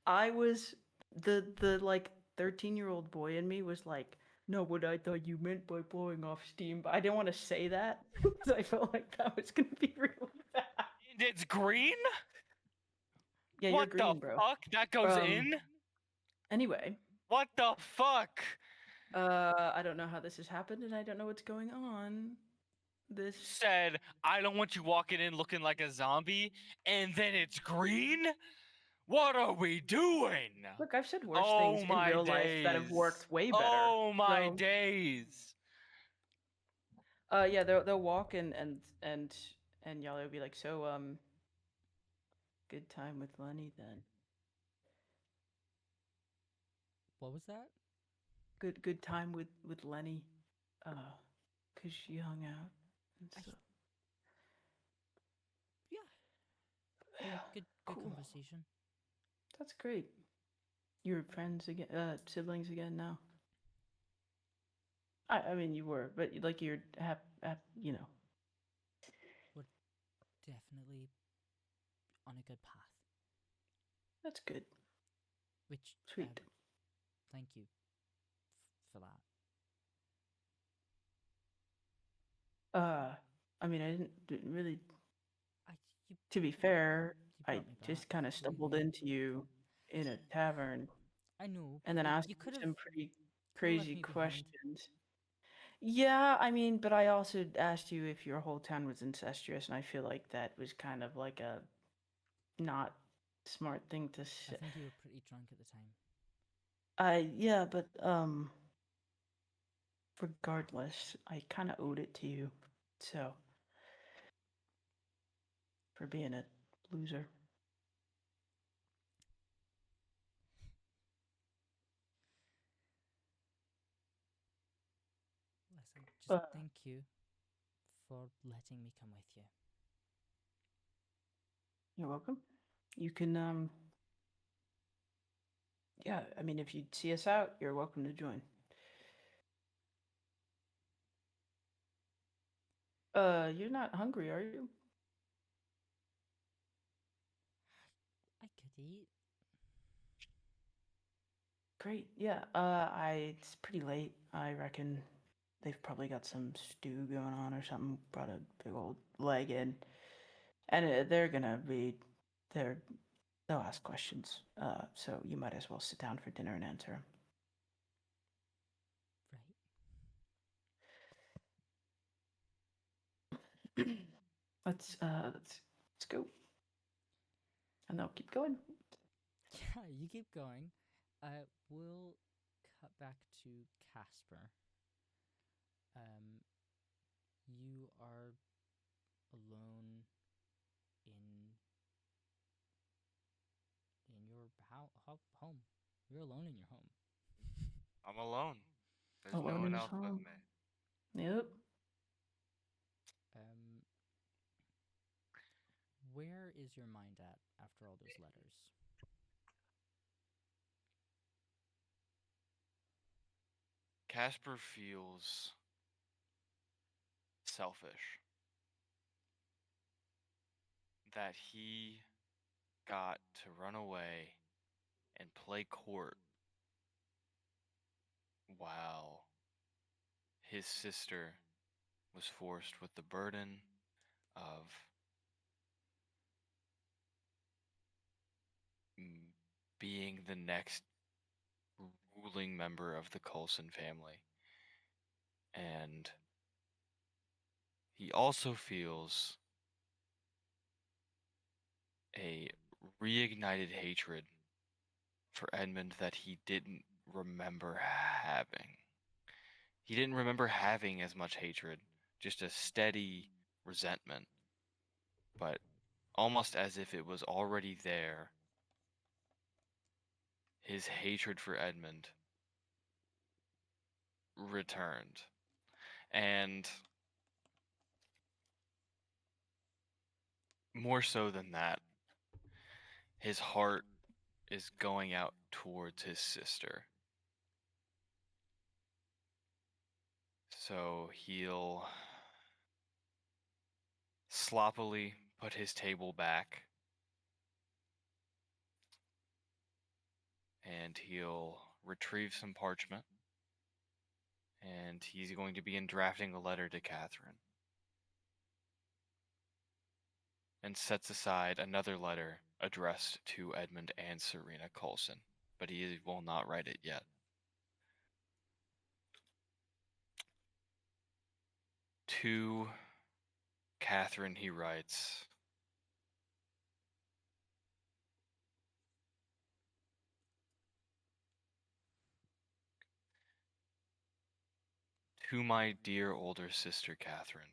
I was the like 13-year-old boy in me was like, no, what I thought you meant by blowing off steam, but I didn't want to say that because I felt like that was gonna be really bad. And it's green? Yeah, you're What the green, bro. fuck? That goes in? Anyway, What the fuck? I don't know how this has happened, and I don't know what's going on. This Said, I don't want you walking in looking like a zombie, and then it's green? What are we doing? look, I've said worse Oh things in my real life that have days. worked way better. Oh my So, days. yeah, they'll walk and Yahli will be like, so good time with Lenny then. What was that? Good time with Lenny, cause she hung out and I- stuff. Yeah. Good Cool. conversation. That's great. You're friends again, siblings again now. I mean you were, but like you're you know. We're definitely on a good path. That's good. Which Sweet. thank you for that. I mean I didn't really. You To be fair, I brought me just back. kind of stumbled into you in a tavern I know, and but then asked you you could have some pretty left crazy me behind. questions. Yeah, I mean, but I also asked you if your whole town was incestuous, and I feel like that was kind of like a not smart thing to I say. think you were pretty drunk at the time. Yeah, but regardless, I kind of owed it to you, so for being a loser. Listen, just Uh, thank you for letting me come with you. You're welcome. You can yeah, I mean, if you see us out, you're welcome to join. You're not hungry, are you? I could eat. Great. Yeah. It's pretty late. I reckon they've probably got some stew going on or something. Brought a big old leg in, and they're gonna be they're they'll ask questions. So you might as well sit down for dinner and answer 'em. Let's go, and they'll keep going. Yeah, you keep going. We'll cut back to Caspar. You are alone in your home. You're alone in your home. I'm alone. There's no Alone one in his else with home. me. Yep. Where is your mind at after all those letters? Caspar feels selfish that he got to run away and play court while his sister was forced with the burden of being the next ruling member of the Kulson family. And he also feels a reignited hatred for Edmund that he didn't remember having. He didn't remember having as much hatred, just a steady resentment, but almost as if it was already there. His hatred for Edmund returned. And more so than that, his heart is going out towards his sister. So he'll sloppily put his table back, and he'll retrieve some parchment, and he's going to begin drafting a letter to Catherine, and sets aside another letter addressed to Edmund and Serena Kulson, but he will not write it yet. To Catherine he writes, "To my dear older sister Catherine,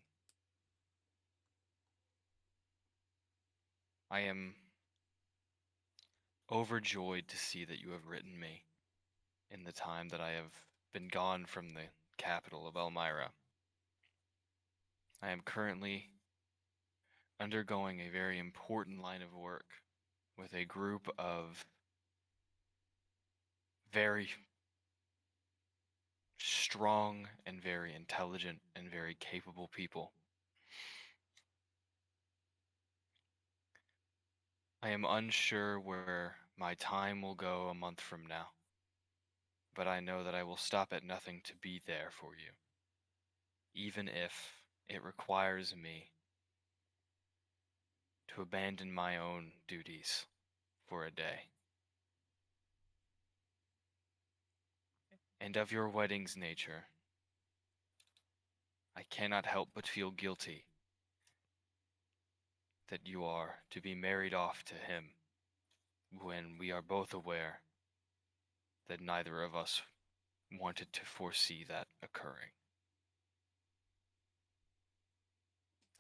I am overjoyed to see that you have written me in the time that I have been gone from the capital of Elmira. I am currently undergoing a very important line of work with a group of very strong and very intelligent and very capable people. I am unsure where my time will go a month from now, but I know that I will stop at nothing to be there for you, even if it requires me to abandon my own duties for a day. And of your wedding's nature, I cannot help but feel guilty that you are to be married off to him when we are both aware that neither of us wanted to foresee that occurring.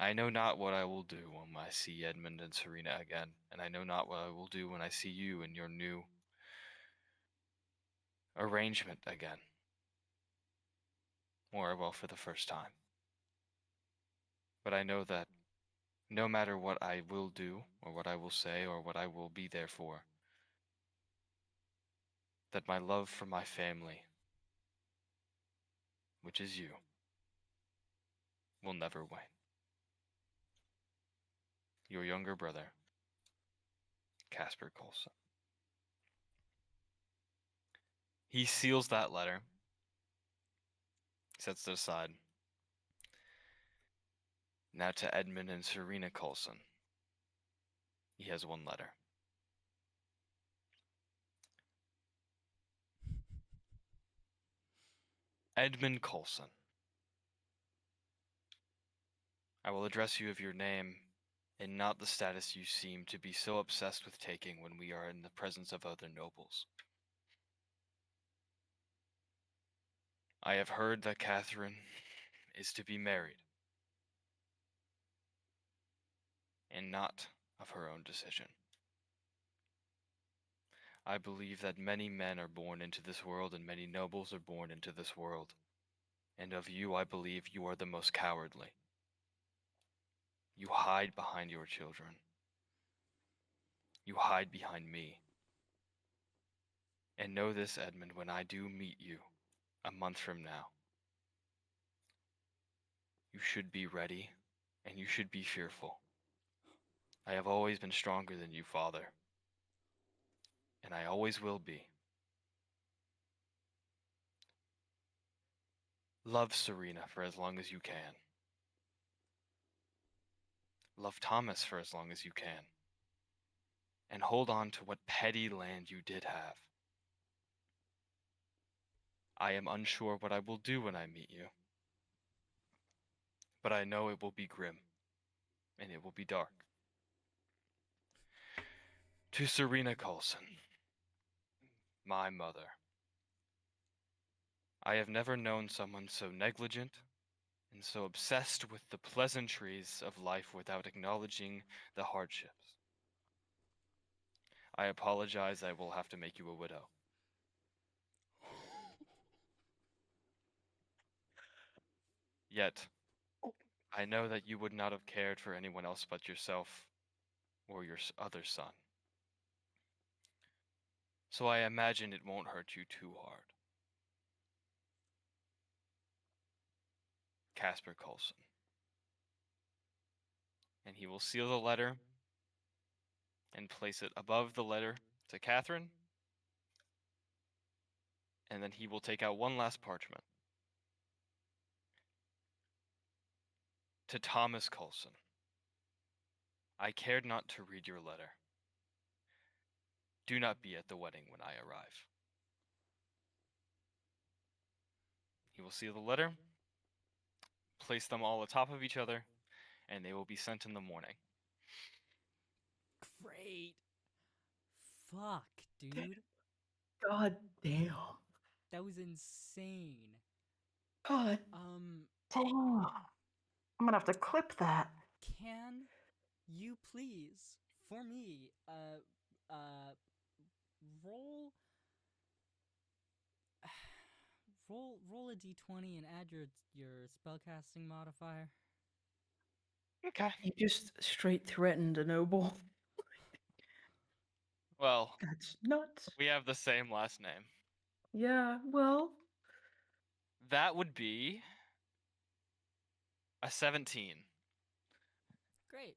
I know not what I will do when I see Edmund and Serena again, and I know not what I will do when I see you in your new arrangement again, or well, for the first time. But I know that no matter what I will do, or what I will say, or what I will be there for, that my love for my family, which is you, will never wane. Your younger brother, Caspar Kulson." He seals that letter, sets it aside. Now to Edmund and Serena Kulson. He has one letter. Edmund Kulson, I will address you of your name and not the status you seem to be so obsessed with taking when we are in the presence of other nobles. I have heard that Catherine is to be married, and not of her own decision. I believe that many men are born into this world and many nobles are born into this world, and of you I believe you are the most cowardly. You hide behind your children. You hide behind me. And know this, Edmund, when I do meet you a month from now, you should be ready and you should be fearful. I have always been stronger than you, father, and I always will be. Love Serena for as long as you can. Love Thomas for as long as you can. And hold on to what petty land you did have. I am unsure what I will do when I meet you, but I know it will be grim, and it will be dark. To Serena Kulson, my mother. I have never known someone so negligent and so obsessed with the pleasantries of life without acknowledging the hardships. I apologize, I will have to make you a widow. Yet, I know that you would not have cared for anyone else but yourself or your other son. So I imagine it won't hurt you too hard. Caspar Kulson. And he will seal the letter and place it above the letter to Catherine. And then he will take out one last parchment. To Thomas Kulson. I cared not to read your letter. Do not be at the wedding when I arrive. He will seal the letter, place them all atop of each other, and they will be sent in the morning. Great. Fuck, dude. God damn. That was insane. God damn. I'm gonna have to clip that. Can you please, for me, roll roll a d20 and add your spellcasting modifier? Okay. You just straight threatened a noble. Well, That's nuts. we have the same last name. Yeah, well, That would be a 17. Great.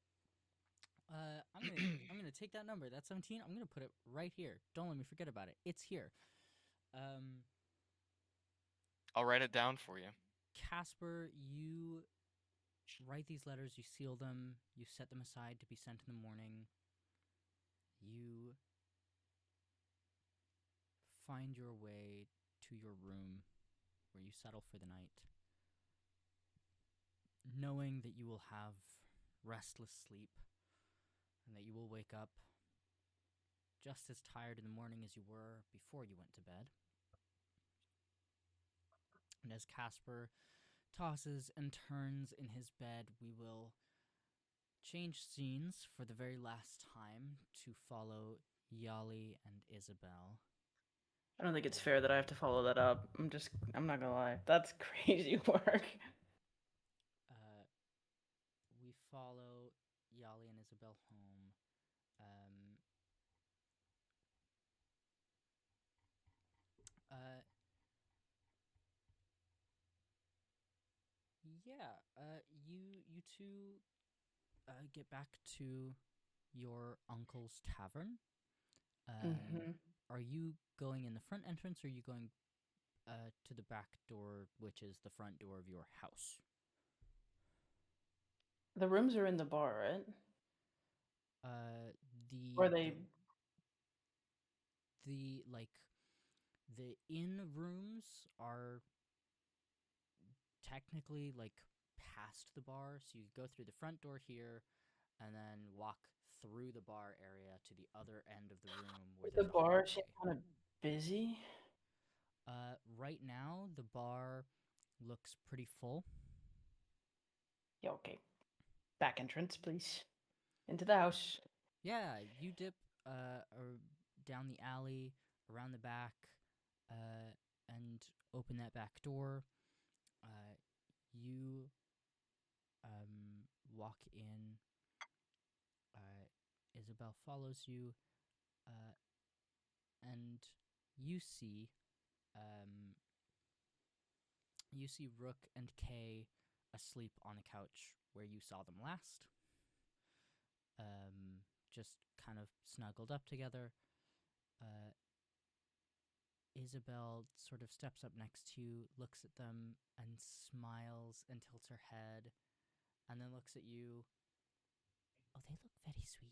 I'm gonna take that number. That's 17. I'm gonna put it right here. Don't let me forget about it. It's here. I'll write it down for you. Caspar, you write these letters, you seal them, you set them aside to be sent in the morning. You find your way to your room where you settle for the night, knowing that you will have restless sleep and that you will wake up just as tired in the morning as you were before you went to bed. And as Caspar tosses and turns in his bed, we will change scenes for the very last time to follow Yahli and Isabel. I don't think it's fair that I have to follow that up. I'm not gonna lie. That's crazy work. We follow Yahli and Isabel home. You two get back to your uncle's tavern. Are you going in the front entrance, or are you going to the back door, which is the front door of your house? The rooms are in the bar, right? The Or they the inn rooms are technically like past the bar, so you go through the front door here and then walk through the bar area to the other end of the room where the there's a bar seem hallway. kind of busy. Right now the bar looks pretty full. Yeah, okay. Back entrance, please. Into the house. Yeah, you dip down the alley, around the back, and open that back door. You walk in. Isabel follows you, and you see Rook and Kay asleep on the couch where you saw them last. Just kind of snuggled up together. Isabel sort of steps up next to you, looks at them, and smiles and tilts her head, and then looks at you. Oh, they look very sweet.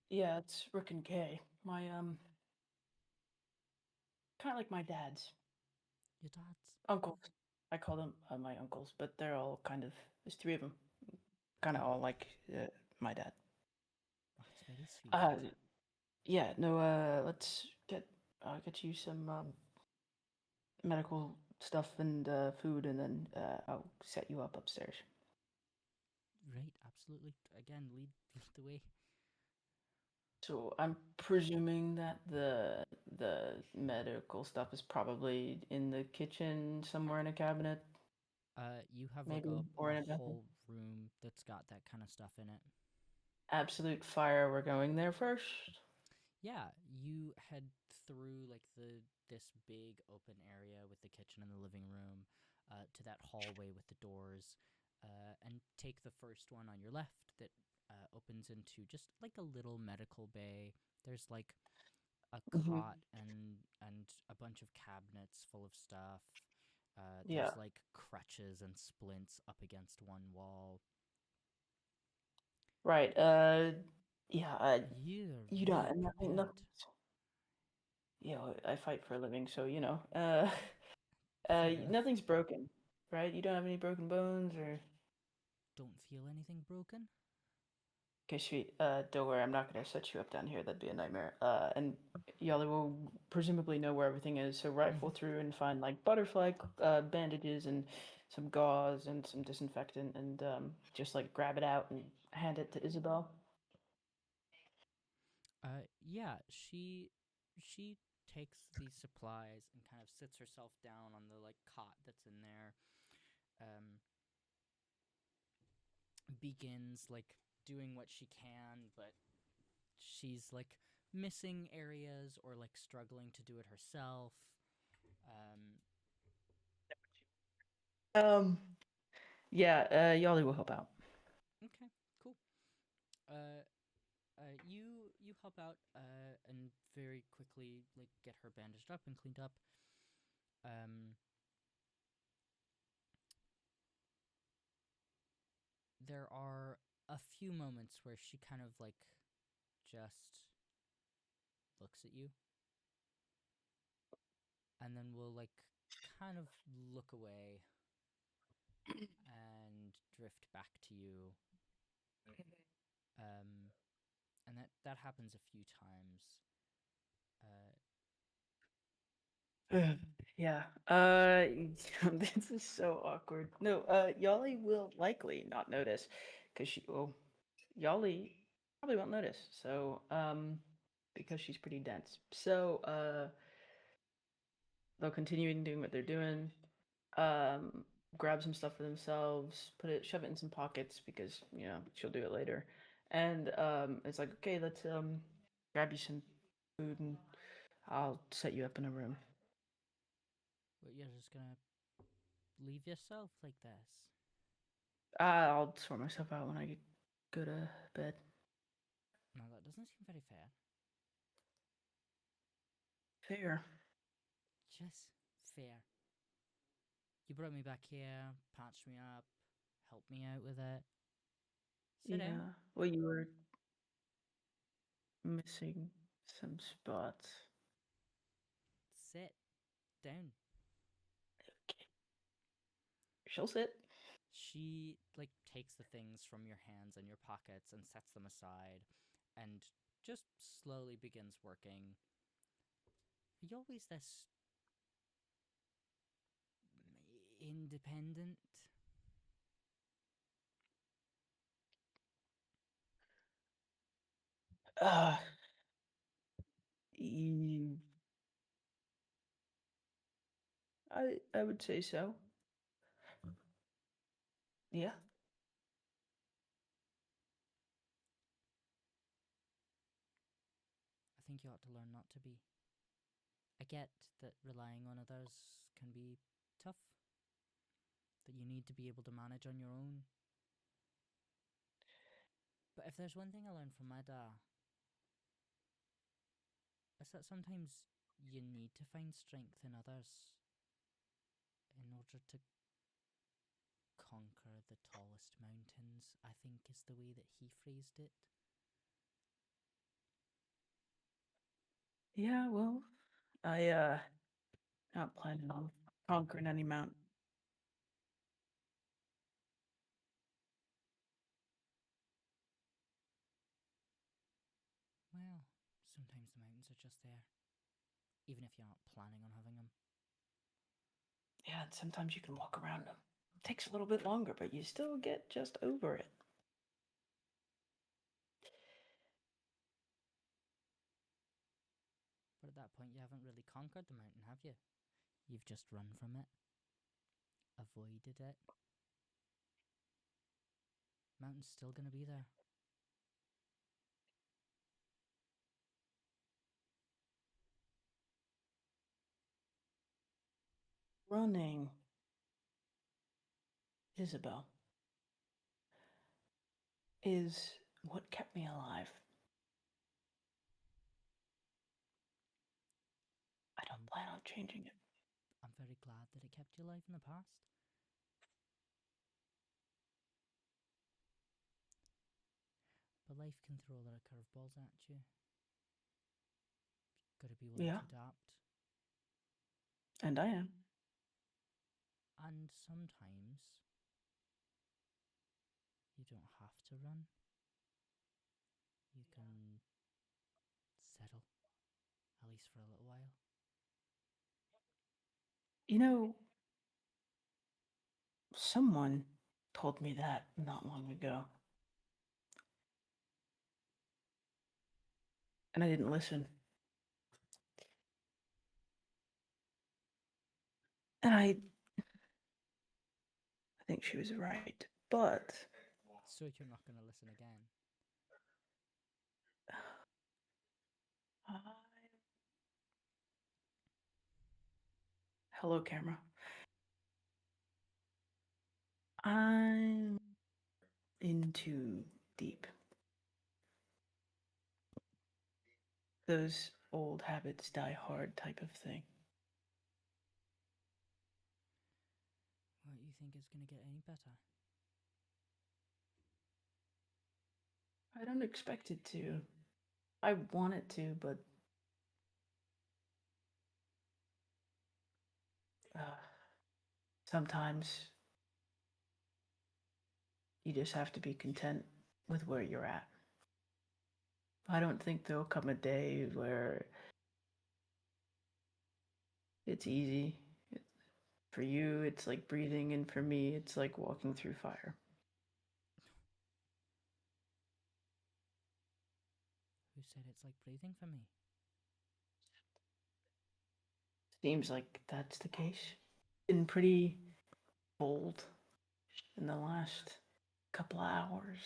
Yeah, it's Rick and Kay. My kind of like my dad's Your dad's? uncles. I call them my uncles, but they're all kind of. There's three of them. Kind of all like my dad. That's very sweet. Yeah. No. Let's get you some medical stuff and food, and then I'll set you up upstairs. Right, absolutely. Again, lead the way. So I'm presuming that the medical stuff is probably in the kitchen somewhere in a cabinet. You have Maybe, like or in a a bathroom. whole room that's got that kind of stuff in it. Absolute fire. We're going there first. Yeah, you head through like the this big open area with the kitchen and the living room, to that hallway with the doors, and take the first one on your left that opens into just like a little medical bay. There's like a Mhm. cot and a bunch of cabinets full of stuff. Yeah. There's like crutches and splints up against one wall. Right. Yeah. You're You really don't. Nothing. prepared. You know, I fight for a living, so you know. Fair enough. Nothing's broken, right? You don't have any broken bones, or. Don't feel anything broken? Okay, sweet. Don't worry, I'm not gonna set you up down here. That'd be a nightmare. And Yahli will presumably know where everything is, so rifle through and find like butterfly bandages and some gauze and some disinfectant, and just like grab it out and hand it to Isabel. Yeah, she takes these supplies and kind of sits herself down on the like cot that's in there. Um, begins like doing what she can, but she's like missing areas or like struggling to do it herself. Um, Um, yeah, Yahli will help out. okay, cool. Uh, you help out and very quickly like get her bandaged up and cleaned up. Um, there are a few moments where she kind of like just looks at you and then will like kind of look away and drift back to you. Um, and that happens a few times. Uh, Yeah. This is so awkward. No, Yali will likely not notice, because Yali probably won't notice. So, because she's pretty dense. So, they'll continue doing what they're doing. Um, grab some stuff for themselves, shove it in some pockets because she'll do it later. And it's like, okay, let's grab you some food and I'll set you up in a room. but you're just gonna leave yourself like this? I'll sort myself out when I go to bed. No, that doesn't seem very fair. Fair. Just fair. You brought me back here, patched me up, helped me out with it. Sit Yeah. down. Well, you were missing some spots. Sit down. Okay. She'll sit. She like takes the things from your hands and your pockets and sets them aside and just slowly begins working. Are you always this independent? Uh, you, I would say so. Yeah. I think you ought to learn not to be. I get that relying on others can be tough, that you need to be able to manage on your own. But if there's one thing I learned from my dad, it's that sometimes you need to find strength in others in order to conquer the tallest mountains, I think is the way that he phrased it. Yeah, well, I not planning on conquering any mountain. Well, sometimes the mountains are just there, even if you're not planning on having them. Yeah, and sometimes you can walk around them. It takes a little bit longer, but you still get just over it. But at that point, you haven't really conquered the mountain, have you? You've just run from it, avoided it. Mountain's still gonna be there. running. Isabel is what kept me alive. I don't plan on changing it. I'm very glad that it kept you alive in the past. But life can throw a lot of curveballs at you. Gotta be willing Yeah. to adapt. And I am. And sometimes you don't have to run. You can settle, at least for a little while. You know, someone told me that not long ago. And I didn't listen. And I think she was right. But So you're not going to listen again. Hello, camera. I'm in too deep. Those old habits die hard type of thing. What do you think is going to get any better? I don't expect it to. I want it to, but sometimes you just have to be content with where you're at. I don't think there'll come a day where it's easy. For you, it's like breathing, and for me, it's like walking through fire. Who said it's like breathing for me? Seems like that's the case. Been pretty bold in the last couple of hours.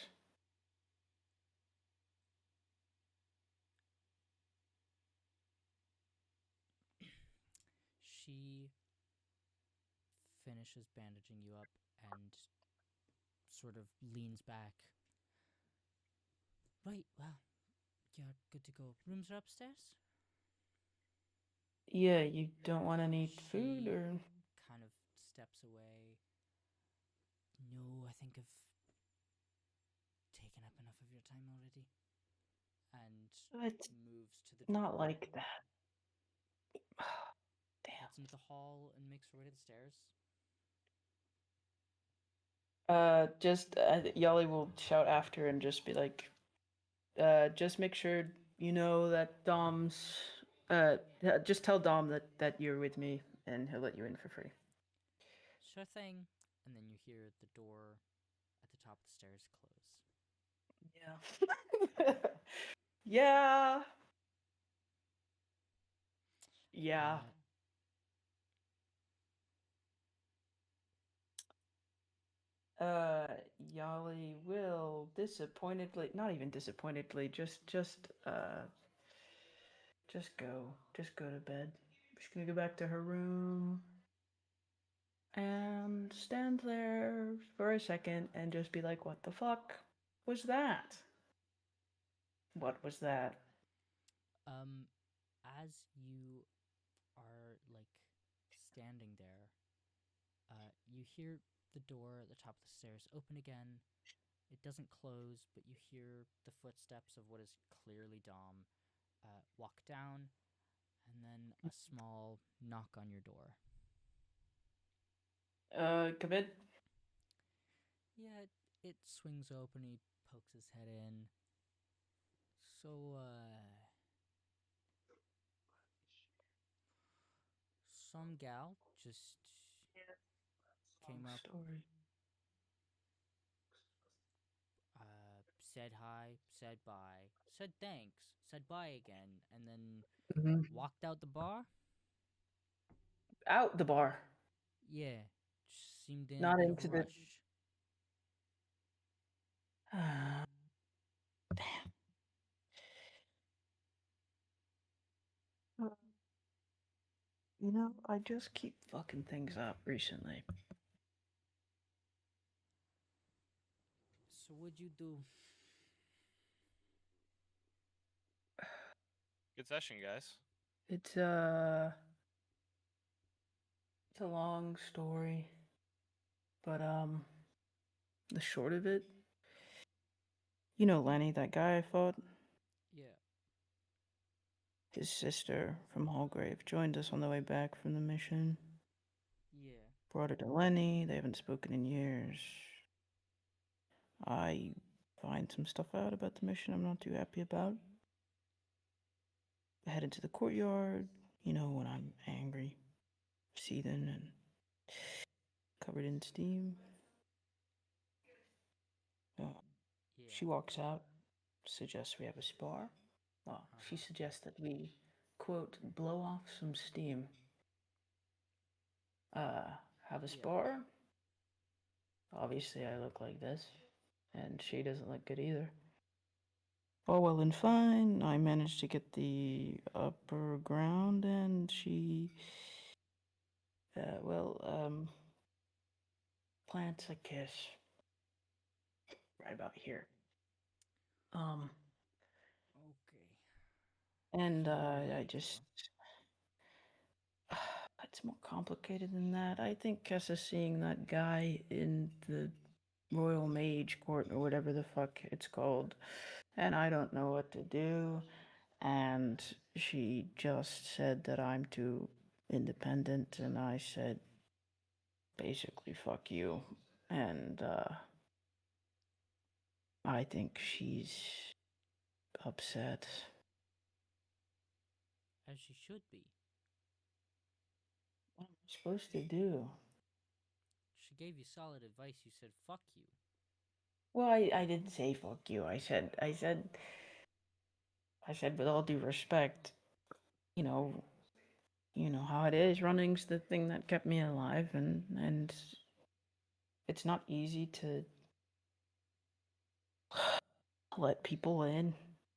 She finishes bandaging you up and sort of leans back. Right, well, you're good to go. Rooms are upstairs? Yeah, you don't want any food, or? Kind of steps away. No, I think I've taken up enough of your time already. And It's moves to the door. not like that. Damn. Gets into the hall and makes her way to the stairs. Yahli will shout after and just be like, just make sure you know that Dom's, just tell Dom that you're with me and he'll let you in for free. Sure thing. And then you hear the door at the top of the stairs close. Yeah. Yeah. Yeah. Yahli will disappointedly, not even disappointedly, just go to bed. She's gonna go back to her room and stand there for a second and just be like, what the fuck was that? What was that? As you are like standing there, you hear the door at the top of the stairs open again. It doesn't close, but you hear the footsteps of what is clearly Dom walk down, and then a small knock on your door. Come in. Yeah, it swings open. He pokes his head in. So, some gal just came up, Story. said hi, said bye, said thanks, said bye again, and then walked out the bar. Out the bar. Yeah, just seemed in Not a bit into of a rush. Damn. You know, I just keep fucking things up recently. So what'd you do? Good session, guys. It's a long story, but the short of it, you know Lenny, that guy I fought. Yeah. His sister from Hallgrave joined us on the way back from the mission. Yeah. Brought her to Lenny. They haven't spoken in years. I find some stuff out about the mission I'm not too happy about. I head into the courtyard, you know, when I'm angry, seething, and covered in steam. Yeah. She walks out, suggests we have a spar. Well, she Uh-huh. suggests that we, quote, blow off some steam. Have a Yeah. spar? Obviously, I look like this, and she doesn't look good either. All well and fine. I managed to get the upper ground, and she, plants a kiss right about here. Okay. And So what are you I waiting just, for? it's more complicated than that. I think Kessa's seeing that guy in the Royal Mage Court or whatever the fuck it's called, and I don't know what to do. And she just said that I'm too independent, and I said basically fuck you. And I think she's upset. As she should be. What am I supposed to do? She gave you solid advice. You said fuck you. Well, I didn't say fuck you. I said with all due respect, you know how it is. Running's the thing that kept me alive, and it's not easy to let people in,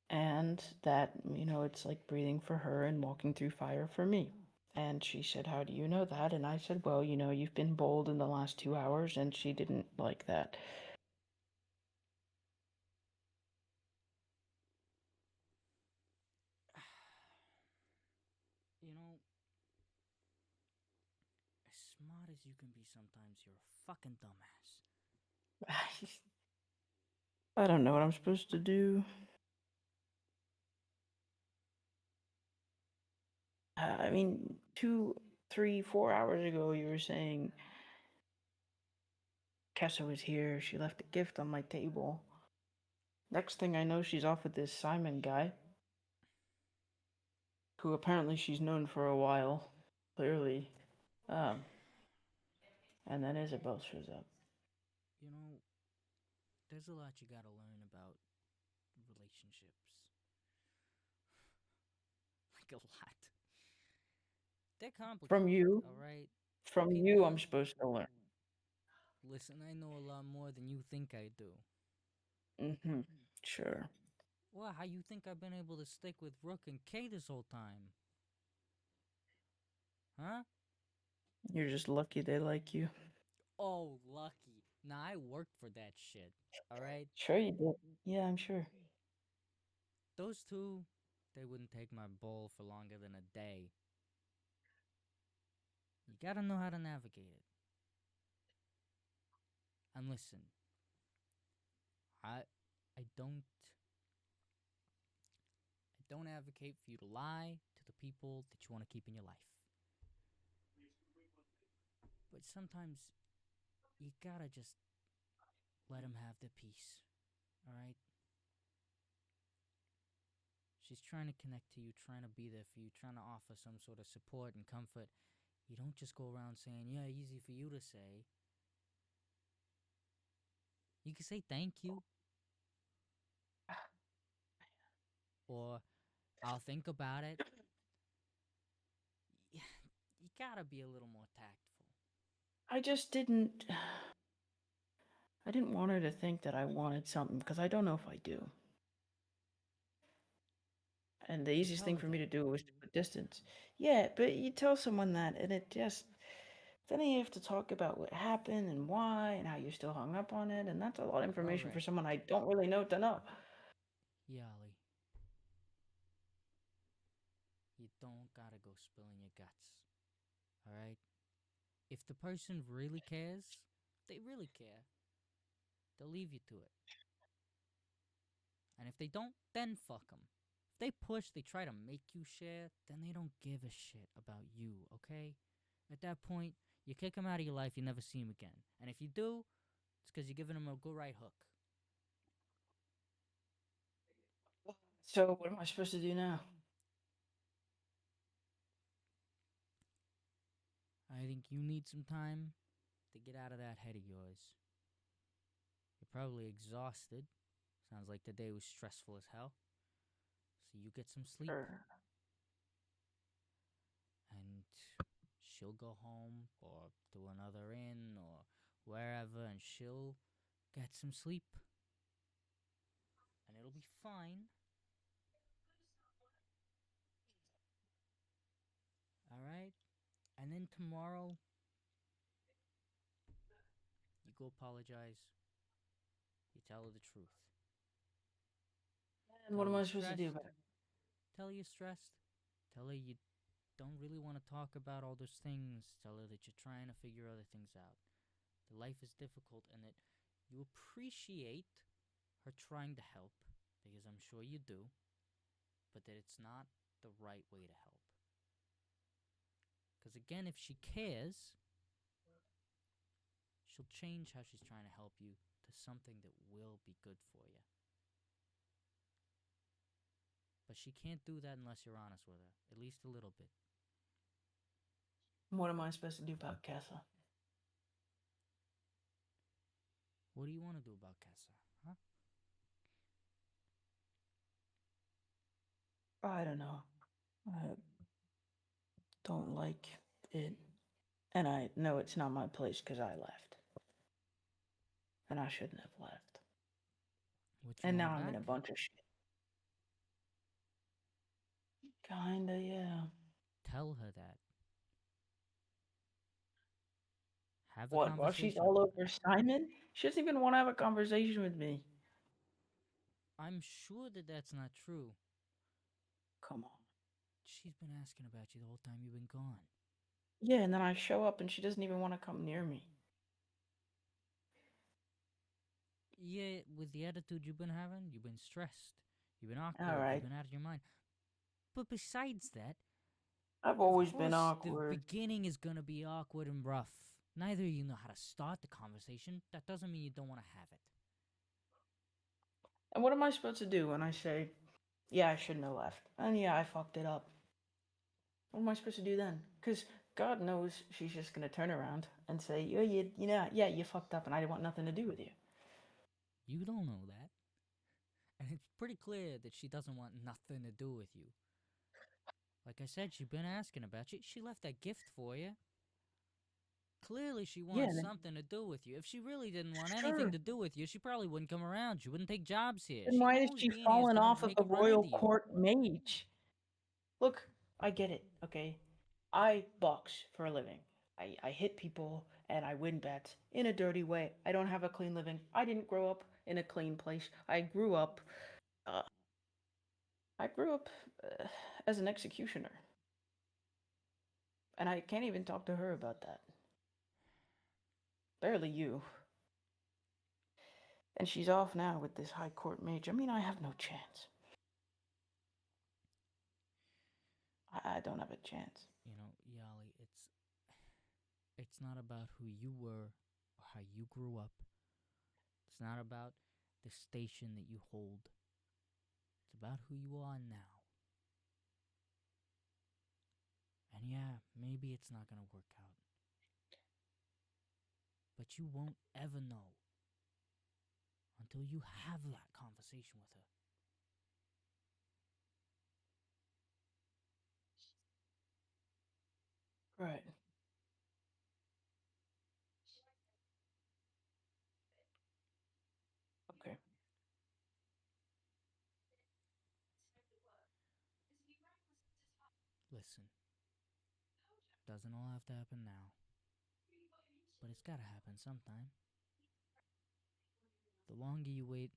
and that, you know, it's like breathing for her and walking through fire for me. And she said, how do you know that? And I said, well, you know, you've been bold in the last 2 hours, and she didn't like that. You know, as smart as you can be sometimes, you're a fucking dumbass. I don't know what I'm supposed to do. I mean, 2, 3, 4 hours ago, you were saying Kessa was here. She left a gift on my table. Next thing I know, she's off with this Simon guy, who apparently she's known for a while, clearly. Um, and then Isabel shows up. You know, there's a lot you gotta learn about relationships. Like a lot. They're From complicated, you, alright? I'm People. supposed to learn. Listen, I know a lot more than you think I do. Mm-hmm. Sure. Well, how you think I've been able to stick with Rook and Kay this whole time? Huh? You're just lucky they like you. Oh, lucky. Nah, I worked for that shit. Alright? Sure you did. Yeah, I'm sure. Those two, they wouldn't take my bull for longer than a day. You gotta know how to navigate it. And listen, I I don't I don't advocate for you to lie to the people that you want to keep in your life. But sometimes you gotta just let them have their peace. Alright? She's trying to connect to you, trying to be there for you, trying to offer some sort of support and comfort. You don't just go around saying, yeah, easy for you to say. You can say thank you, or I'll think about it. You gotta be a little more tactful. I just didn't. I didn't want her to think that I wanted something, because I don't know if I do. and the So easiest tell thing her for me that. to do was to put distance. Yeah, but you tell someone that, and it just then you have to talk about what happened and why and how you're still hung up on it, and that's a lot of information for Alright, someone I don't really know to know. Yahli. You don't gotta go spilling your guts. Alright? If the person really cares, they really care, they'll leave you to it. And if they don't, then fuck them. If they push, they try to make you share, then they don't give a shit about you, okay? At that point, you kick them out of your life, you never see them again. And if you do, it's because you're giving them a good right hook. So what am I supposed to do now? I think you need some time to get out of that head of yours. You're probably exhausted. Sounds like the day was stressful as hell. So you get some sleep. Sure. And she'll go home or to another inn or wherever and she'll get some sleep. And it'll be fine. Alright? And then tomorrow, you go apologize. You tell her the truth. And Tell what her am I you're supposed to do stressed. about it? Tell her you're stressed. Tell her you don't really want to talk about all those things. Tell her that you're trying to figure other things out. That life is difficult and that you appreciate her trying to help, because I'm sure you do, but that it's not the right way to help. Because again, if she cares, she'll change how she's trying to help you to something that will be good for you. But she can't do that unless you're honest with her, at least a little bit. What am I supposed to do about Kessa? What do you want to do about Caspar, huh? I don't know. I don't like it. And I know it's not my place because I left. And I shouldn't have left. What, you And want now her I'm in back? a bunch of shit. Kinda, yeah. Tell her that. Have a What, while she's conversation all with her. over Simon? She doesn't even want to have a conversation with me. I'm sure that that's not true. Come on. She's been asking about you the whole time you've been gone. Yeah, and then I show up and she doesn't even want to come near me. Yeah, with the attitude you've been having, you've been stressed. You've been awkward. Alright. You've been out of your mind. But besides that, I've of always been course, the awkward. beginning is going to be awkward and rough. Neither of you know how to start the conversation. That doesn't mean you don't want to have it. And what am I supposed to do when I say, yeah, I shouldn't have left? And yeah, I fucked it up. What am I supposed to do then? Because God knows she's just going to turn around and say, yeah, you fucked up and I want nothing to do with you. You don't know that. And it's pretty clear that she doesn't want nothing to do with you. Like I said, she's been asking about you. She left that gift for you. Clearly, she Yeah, wants then, something to do with you. If she really didn't want anything sure. to do with you, she probably wouldn't come around. She wouldn't take jobs here. Then She why is knows she being here is falling gonna off of make the a run royal into you. court mage? Look, I get it, okay? I box for a living. I hit people and I win bets in a dirty way. I don't have a clean living. I didn't grow up in a clean place. Uh, I grew up as an executioner. And I can't even talk to her about that. Barely you. And she's off now with this high court mage. I mean, I have no chance. I don't have a chance. You know, Yahli, it's not about who you were or how you grew up. It's not about the station that you hold. It's about who you are now. And yeah, maybe it's not gonna work out. But you won't ever know until you have that conversation with her. Right. Okay. Listen, doesn't all have to happen now, but it's gotta happen sometime. The longer you wait,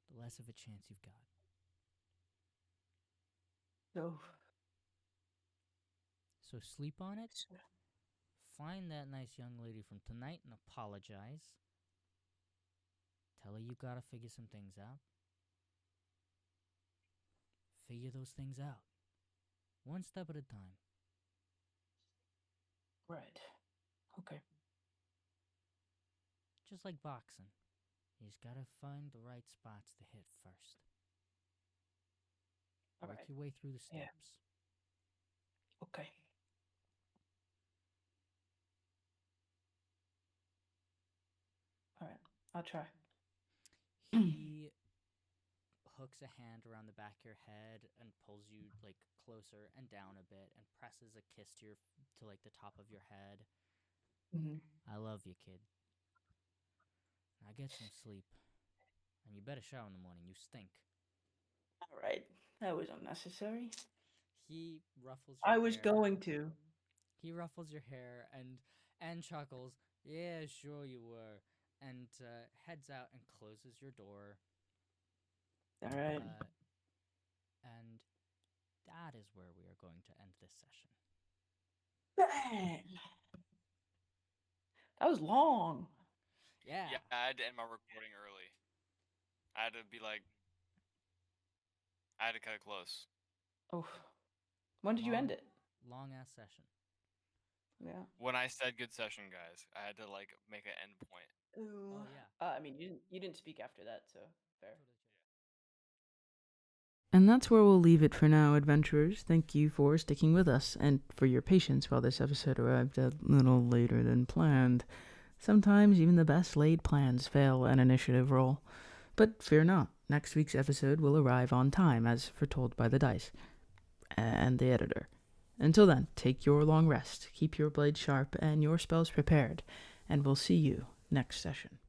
the less of a chance you've got. So sleep on it, find that nice young lady from tonight and apologize. Tell her you gotta figure some things out. Figure those things out. One step at a time. Right. Okay. Just like boxing. You just gotta find the right spots to hit first. Work Alright. your way through the steps. Yeah. Okay. Alright. I'll try. He hooks a hand around the back of your head and pulls you like closer and down a bit and presses a kiss to like the top of your head. Mm-hmm. I love you, kid. Now get some sleep. And you better shower in the morning. You stink. Alright. That was unnecessary. He ruffles your I was hair. going to. He ruffles your hair and chuckles. Yeah, sure you were. And heads out and closes your door. Alright. And that is where we are going to end this session. Bang! That was long. Yeah. Yeah, I had to end my recording early. I had to be like, I had to cut it close. Oh. When did you end it? Long ass session. Yeah. When I said good session, guys, I had to like make an end point. Ooh. Oh yeah. I mean, you didn't speak after that, so fair. And that's where we'll leave it for now, adventurers. Thank you for sticking with us and for your patience while this episode arrived a little later than planned. Sometimes even the best laid plans fail an initiative roll. But fear not, next week's episode will arrive on time, as foretold by the dice and the editor. Until then, take your long rest, keep your blade sharp and your spells prepared, and we'll see you next session.